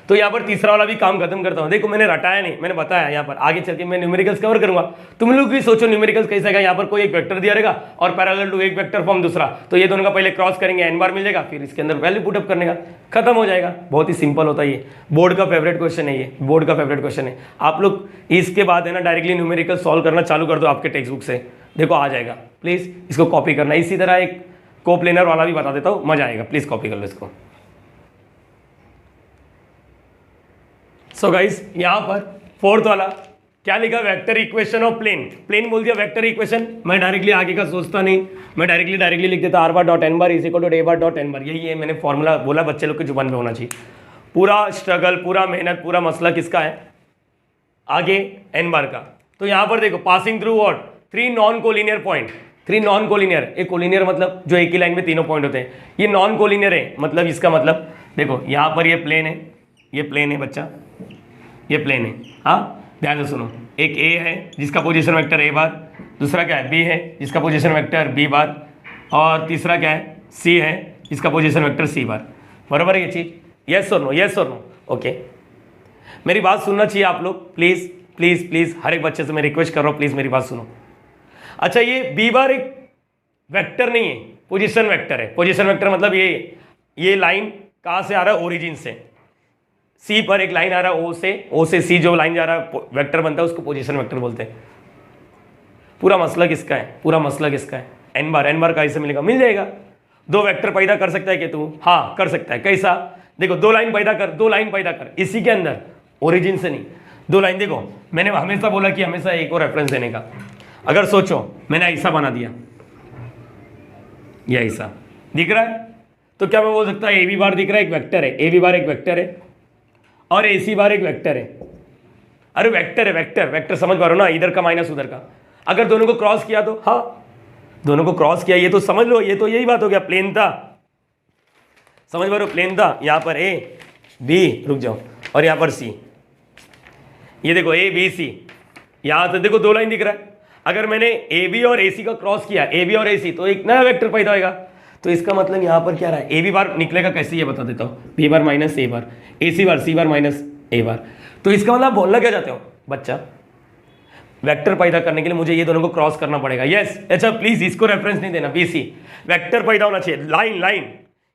Speaker 1: तो यहाँ पर तीसरा वाला भी काम खत्म करता हूँ। देखो मैंने रटाया नहीं, मैंने बताया यहाँ पर आगे चल के मैं न्यूमेरिकल्स कवर करूंगा। तुम लोग भी सोचो न्यूमेरिकल्स कैसे आएगा। यहाँ पर कोई एक वेक्टर दिया रहेगा और पैरेलल टू एक वेक्टर फॉर्म दूसरा, तो ये दोनों का पहले क्रॉस करेंगे, n बार मिल जाएगा, फिर इसके अंदर वैल्यू पुटअप करने का, खत्म हो जाएगा। बहुत ही सिंपल होता है ये, बोर्ड का फेवरेट क्वेश्चन है, ये बोर्ड का फेवरेट क्वेश्चन है। आप लोग इसके बाद है ना डायरेक्टली न्यूमेरिकल सॉल्व करना चालू कर दो आपके टेक्स्ट बुक से, देखो आ जाएगा। प्लीज इसको कॉपी करना। इसी तरह एक कोप्लेनर वाला भी बता देता हूँ, मजा आएगा, प्लीज कॉपी कर लो इसको। सो गाइस यहाँ पर फोर्थ वाला क्या लिखा, vector equation of plane. Plane बोल दिया वेक्टर इक्वेशन, मैं डायरेक्टली आगे का सोचता नहीं, मैं डायरेक्टली लिख देता r bar dot n bar is equal to a bar dot n bar. यही है मैंने फॉर्मूला बोला, बच्चे लोग के जुबान में होना चाहिए। पूरा स्ट्रगल, पूरा मेहनत, पूरा मसला किसका है, आगे n बार का। तो यहाँ पर देखो passing through what, 3 non collinear point, 3 non collinear. एक कोलिनियर मतलब जो एक ही लाइन में तीनों पॉइंट होते हैं, ये नॉन कोलिनियर है। मतलब इसका मतलब देखो यहाँ पर ये प्लेन है, ये प्लेन है बच्चा, ये प्लेन है। हाँ ध्यान से सुनो, एक ए है जिसका पोजीशन वेक्टर ए बार, दूसरा क्या है बी है जिसका पोजीशन वेक्टर बी बार, और तीसरा क्या है सी है जिसका पोजीशन वेक्टर सी बार। बराबर है ये चीज, यस और नो, यस और नो, ओके। मेरी बात सुनना चाहिए आप लोग, प्लीज प्लीज प्लीज, हर एक बच्चे से मैं रिक्वेस्ट कर रहा हूँ, प्लीज मेरी बात सुनो। अच्छा ये बी बार एक वेक्टर नहीं है, पोजीशन वेक्टर है। पोजीशन वेक्टर मतलब ये लाइन कहाँ से आ रहा है, ओरिजिन से। सी पर एक लाइन आ रहा है ओ से सी, जो लाइन जा रहा है वेक्टर बनता है उसको पोजीशन वेक्टर बोलते हैं। पूरा मसला किसका है, पूरा मसला किसका है, एन बार कैसे मिलेगा, मिल जाएगा। 2 वेक्टर पैदा कर सकता है क्या तू, हाँ कर सकता है। कैसा, देखो 2 लाइन पैदा कर, 2 लाइन पैदा कर इसी के अंदर, ओरिजिन से नहीं, 2 लाइन। देखो मैंने हमेशा बोला कि हमेशा एक और रेफरेंस देने का। अगर सोचो मैंने ऐसा बना दिया, ये ऐसा दिख रहा है, तो क्या मैं बोल सकता है ए बी बार दिख रहा है, एक वेक्टर है, ए बी बार एक वेक्टर है और ए सी बार एक वेक्टर है। अरे वेक्टर है, वेक्टर समझ पा रहे हो ना, इधर का माइनस उधर का। अगर दोनों को क्रॉस किया तो, हाँ दोनों को क्रॉस किया, ये तो समझ लो, ये तो यही बात हो गया, प्लेन था, समझ पा रहे हो, प्लेन था। यहाँ पर ए बी, रुक जाओ, और यहाँ पर सी, ये देखो ए बी सी, यहाँ से देखो 2 लाइन दिख रहा है। अगर मैंने ए बी और ए सी का क्रॉस किया, ए बी और ए सी, तो एक नया वेक्टर पैदा होगा। तो इसका मतलब यहाँ पर क्या रहा है, ए बी बार निकलेगा कैसे, ये बता देता हूँ, B bar minus a bar, a c bar C bar minus a बार। तो इसका मतलब बोलना क्या चाहते हो बच्चा, वेक्टर पैदा करने के लिए मुझे ये दोनों को क्रॉस करना पड़ेगा। यस, अच्छा प्लीज इसको रेफरेंस नहीं देना, बी सी वेक्टर पैदा होना चाहिए, लाइन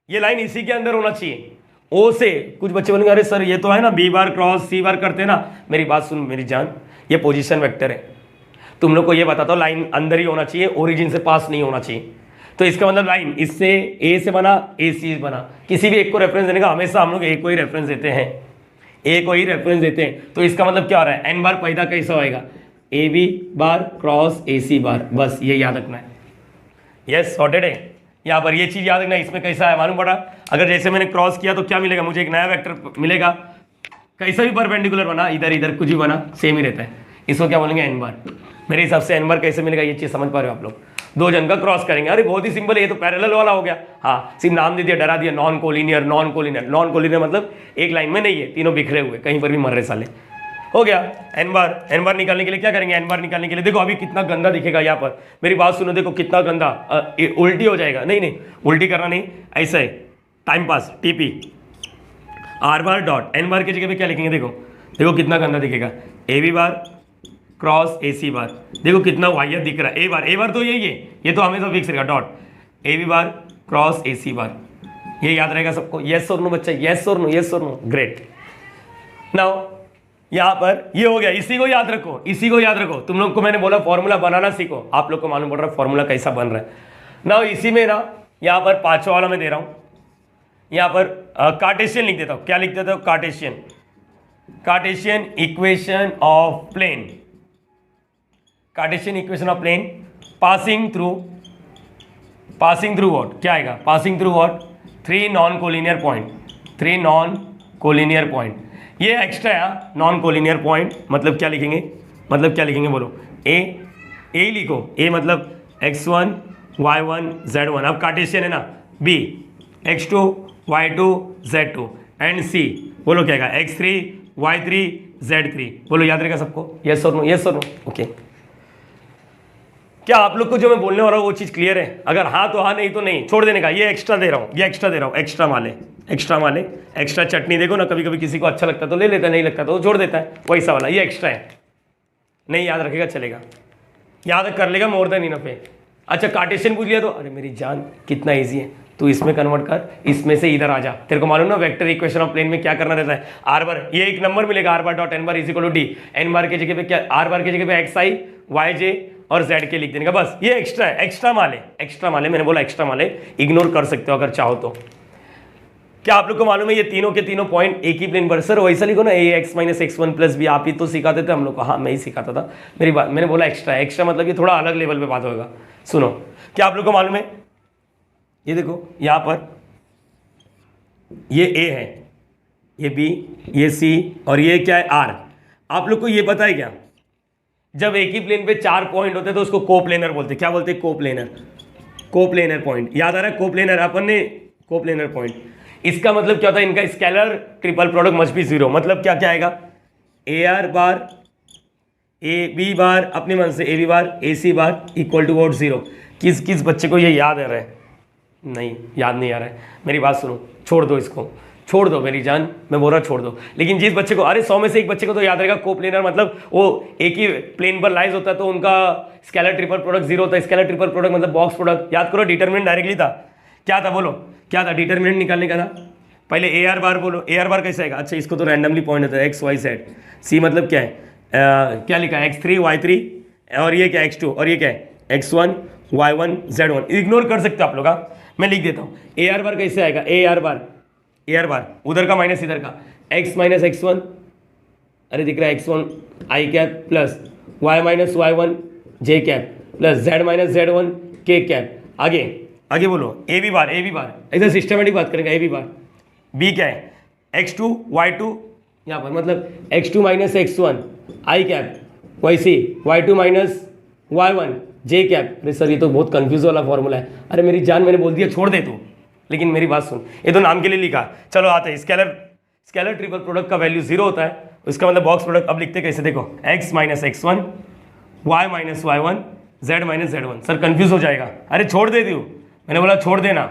Speaker 1: ये लाइन इसी के अंदर होना चाहिए, ओ से। कुछ बच्चे बोलेंगे अरे सर ये तो है ना बी बार क्रॉस सी बार करते हैं ना। मेरी बात सुन मेरी जान, ये पोजीशन वेक्टर है, तुम लोग को ये बताता हूँ, लाइन अंदर ही होना चाहिए, ओरिजिन से पास नहीं होना चाहिए। तो इसका मतलब लाइन इससे ए से बना, ए सी बना, किसी भी एक को रेफरेंस देने का हमेशा हम लोग एक को ही रेफरेंस देते हैं, ए को ही रेफरेंस देते हैं। तो इसका मतलब क्या हो रहा है, एन बार पैदा कैसा होएगा, ए b bar cross a c बार, बस ये याद रखना है। यस सॉर्टेड है। यहाँ पर ये चीज़ याद रखना, इसमें कैसा है मालूम पड़ा, अगर जैसे मैंने क्रॉस किया तो क्या मिलेगा, मुझे एक नया वेक्टर मिलेगा, कैसा भी परपेंडिकुलर बना, इधर इधर कुछ भी बना सेम ही रहता है। इसको क्या बोलेंगे, एन बार। मेरे हिसाब से एन बार कैसे मिलेगा, ये चीज़ समझ पा रहे हो आप लोग। 2 जन का क्रॉस करेंगे, अरे बहुत ही सिंपल है, ये तो पैरेलल वाला हो गया। हाँ सिर्फ नाम दे दिया, डरा दिया, नॉन कोलिनियर मतलब एक लाइन में नहीं है, तीनों बिखरे हुए, कहीं पर भी मर रहे साले, हो गया। एन बार निकालने के लिए क्या करेंगे, एन बार निकालने के लिए देखो अभी कितना गंदा दिखेगा यहाँ पर, मेरी बात सुनो, देखो कितना गंदा, उल्टी हो जाएगा। नहीं उल्टी करना नहीं, ऐसा है time pass, TP r bar dot n bar की जगह पे क्या लिखेंगे, देखो कितना गंदा दिखेगा, ए b bar cross a c बार, देखो कितना वाहियत दिख रहा है। ए बार तो यही है, ये तो हमेशा फिक्स रहेगा, dot a b bar cross a c bar, ये याद रहेगा सबको। यस और नो बच्चा, यस और नो, ग्रेट। नाउ यहाँ पर ये हो गया, इसी को याद रखो, तुम लोग को मैंने बोला फॉर्मूला बनाना सीखो, आप लोग को मालूम पड़ रहा है फॉर्मूला कैसा बन रहा है। नाउ इसी में ना यहाँ पर 5वां वाला मैं दे रहा हूँ, यहाँ पर कार्टेशियन लिख देता हूँ, क्या लिख देता हूँ, Cartesian equation of plane, passing through passing through what, क्या आएगा, passing through what, 3 non collinear point, 3 non collinear point. ये एक्स्ट्रा है नॉन कोलिनियर पॉइंट, मतलब क्या लिखेंगे, मतलब क्या लिखेंगे बोलो, ए लिखो, ए मतलब x1 y1 z1, अब कार्टेशियन है ना, b x2 y2 z2 and c बोलो क्या आएगा, x3 y3 z3, बोलो याद रहेगा सबको, यस और नो, यस और नो, ओके। क्या आप लोग को जो मैं बोलने वाला हूँ वो चीज़ क्लियर है? अगर हाँ तो हाँ, नहीं तो नहीं, छोड़ देने का। ये एक्स्ट्रा दे रहा हूँ, ये एक्स्ट्रा दे रहा हूँ, एक्स्ट्रा माले, एक्स्ट्रा माले, एक्स्ट्रा चटनी। देखो ना, कभी कभी किसी को अच्छा लगता है तो ले लेता है, नहीं लगता तो छोड़ देता है, वैसा वाला, ये एक्स्ट्रा है। नहीं याद रखेगा चलेगा, याद कर लेगा, मोर देन इनफ है। अच्छा कार्टेशियन पूछ लिया तो अरे मेरी जान कितना ईजी है, तू इसमें कन्वर्ट कर, इसमें से इधर आ जा। तेरे को मालूम ना वेक्टर इक्वेशन ऑफ प्लेन में क्या करना रहता है, आर बार, ये एक नंबर मिलेगा r bar dot n bar is equal to d, n bar की जगह पे क्या, आर बार की जगह पे एक्स आई वाई जे और जेड के लिख देने का, बस। ये एक्स्ट्रा है, एक्स्ट्रा माले, एक्स्ट्रा माले, मैंने बोला एक्स्ट्रा माले, इग्नोर कर सकते हो अगर चाहो तो। क्या आप लोग को मालूम है ये तीनों के तीनों पॉइंट एक ही प्लेन पर, सर वैसा लिखो ना, a x minus x one plus b, आप ही तो सिखाते थे हम लोग को। हाँ मैं ही सिखाता था, मेरी बात, मैंने बोला एक्स्ट्रा, एक्स्ट्रा मतलब ये थोड़ा अलग लेवल पे बात होगा। सुनो, क्या आप लोग को मालूम है, ये देखो यहाँ पर ये ए है, ये बी, ये सी और ये क्या है आर। आप लोग को ये पता है क्या, जब एक ही प्लेन पे 4 पॉइंट होते हैं तो उसको कोप्लेनर बोलते हैं। क्या बोलते हैं, कोप्लेनर, कोप्लेनर पॉइंट। याद आ रहा है कोप्लेनर, अपन ने कोप्लेनर पॉइंट। इसका मतलब क्या होता है, इनका scalar triple product must B 0, मतलब क्या क्या आएगा, a r bar A b बार, अपने मन से a b bar a c bar equal to what 0। किस किस बच्चे को ये याद आ रहा है, नहीं याद नहीं आ रहा है, मेरी बात सुनो, छोड़ दो इसको, छोड़ दो मेरी जान, मैं बोल रहा छोड़ दो। लेकिन जिस बच्चे को, अरे 100 में से एक बच्चे को तो याद रहेगा कोप्लेनर मतलब वो एक ही प्लेन पर लाइज होता है तो उनका स्केलर ट्रिपल प्रोडक्ट 0 होता है। स्केलर ट्रिपल प्रोडक्ट मतलब बॉक्स प्रोडक्ट। याद करो, डिटरमिनेंट डायरेक्टली था, क्या था बोलो, क्या था, डिटरमिनेंट निकालने का था। पहले ए आर बार बोलो, ए आर बार कैसे आएगा, अच्छा इसको तो रैंडमली पॉइंट होता है, एक्स वाई जेड। सी मतलब क्या है, क्या लिखा है, x3 y3 और ये क्या x2 और ये क्या है x1 y1 z1। इग्नोर कर सकते हो आप लोग, मैं लिख देता हूँ। ए आर बार कैसे आएगा, ए आर बार उधर का माइनस इधर का, x माइनस x1, अरे दिख रहा है x1 i cap plus y minus y1 j cap plus z minus z1 k cap. आगे आगे बोलो, ए बी बार ऐसा सिस्टमेटिक बात करेंगे। ए बी बार, बी क्या है, x2 y2 यहाँ पर मतलब x2 minus x1 i cap वैसे y2 minus y1 j cap. अरे सर ये तो बहुत कंफ्यूज वाला फॉर्मूला है। अरे मेरी जान, मैंने बोल दिया छोड़ दे तू, लेकिन मेरी बात सुन, ये तो नाम के लिए लिखा। चलो आते हैं, स्केलर ट्रिपल प्रोडक्ट का वैल्यू 0 होता है, उसका मतलब बॉक्स प्रोडक्ट। अब लिखते कैसे, देखो x minus x1 y minus y1 z minus z1। Sir confuse हो जाएगा, अरे छोड़ दे तू, मैंने बोला छोड़ देना।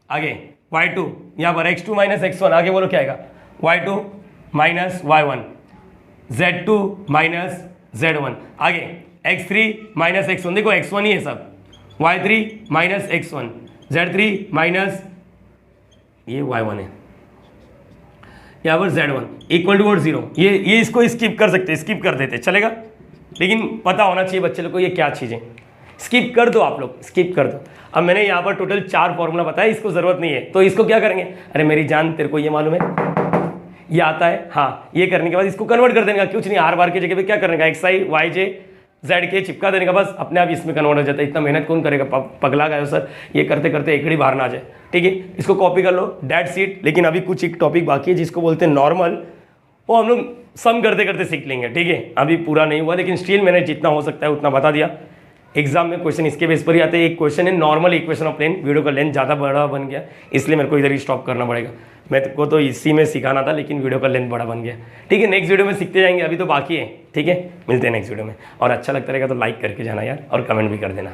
Speaker 1: आगे y2 यहाँ पर x2 माइनस x1, आगे बोलो क्या आएगा, y2 minus y1 z2 minus z1। आगे x3 माइनस x1, देखो x1 ही है सब, y3 minus x1 z3 minus ये y1 है, यहाँ पर z1 इक्वल टू वोट 0। ये इसको स्किप कर सकते, स्किप कर देते चलेगा, लेकिन पता होना चाहिए बच्चे लोग को ये क्या चीज़ें। स्किप कर दो आप लोग, स्किप कर दो। अब मैंने यहाँ पर टोटल 4 फॉर्मूला बताया, इसको ज़रूरत नहीं है तो इसको क्या करेंगे, अरे मेरी जान तेरे को ये मालूम है, ये आता है, हाँ ये करने के बाद इसको कन्वर्ट कर देने का, कुछ नहीं, आर बार की जगह पे क्या करने का, एक्स आई वाई जे जेड के चिपका देने का, बस अपने आप इसमें कन्वर्ट हो जाता है। इतना मेहनत कौन करेगा, पगला गए हो सर, ये करते करते एकड़ी बाहर ना आ जाए। ठीक है, इसको कॉपी कर लो, डेट सीट। लेकिन अभी कुछ एक टॉपिक बाकी है जिसको बोलते हैं नॉर्मल, वो हम लोग सम करते करते सीख लेंगे। ठीक है, अभी पूरा नहीं हुआ, लेकिन स्टिल मैंने जितना हो सकता है उतना बता दिया। एग्जाम में क्वेश्चन इसके बेस पर ही आते हैं। एक क्वेश्चन है normal equation of plane, video का लेंथ ज़्यादा बड़ा बन गया इसलिए मेरे को इधर ही स्टॉप करना पड़ेगा। मेरे को तो इसी में सिखाना था लेकिन वीडियो का लेंथ बड़ा बन गया। ठीक है, नेक्स्ट वीडियो में सीखते जाएंगे, अभी तो बाकी है। ठीक है, मिलते हैं नेक्स्ट वीडियो में। और अच्छा लगता रहेगा तो लाइक करके जाना यार, और कमेंट भी कर देना।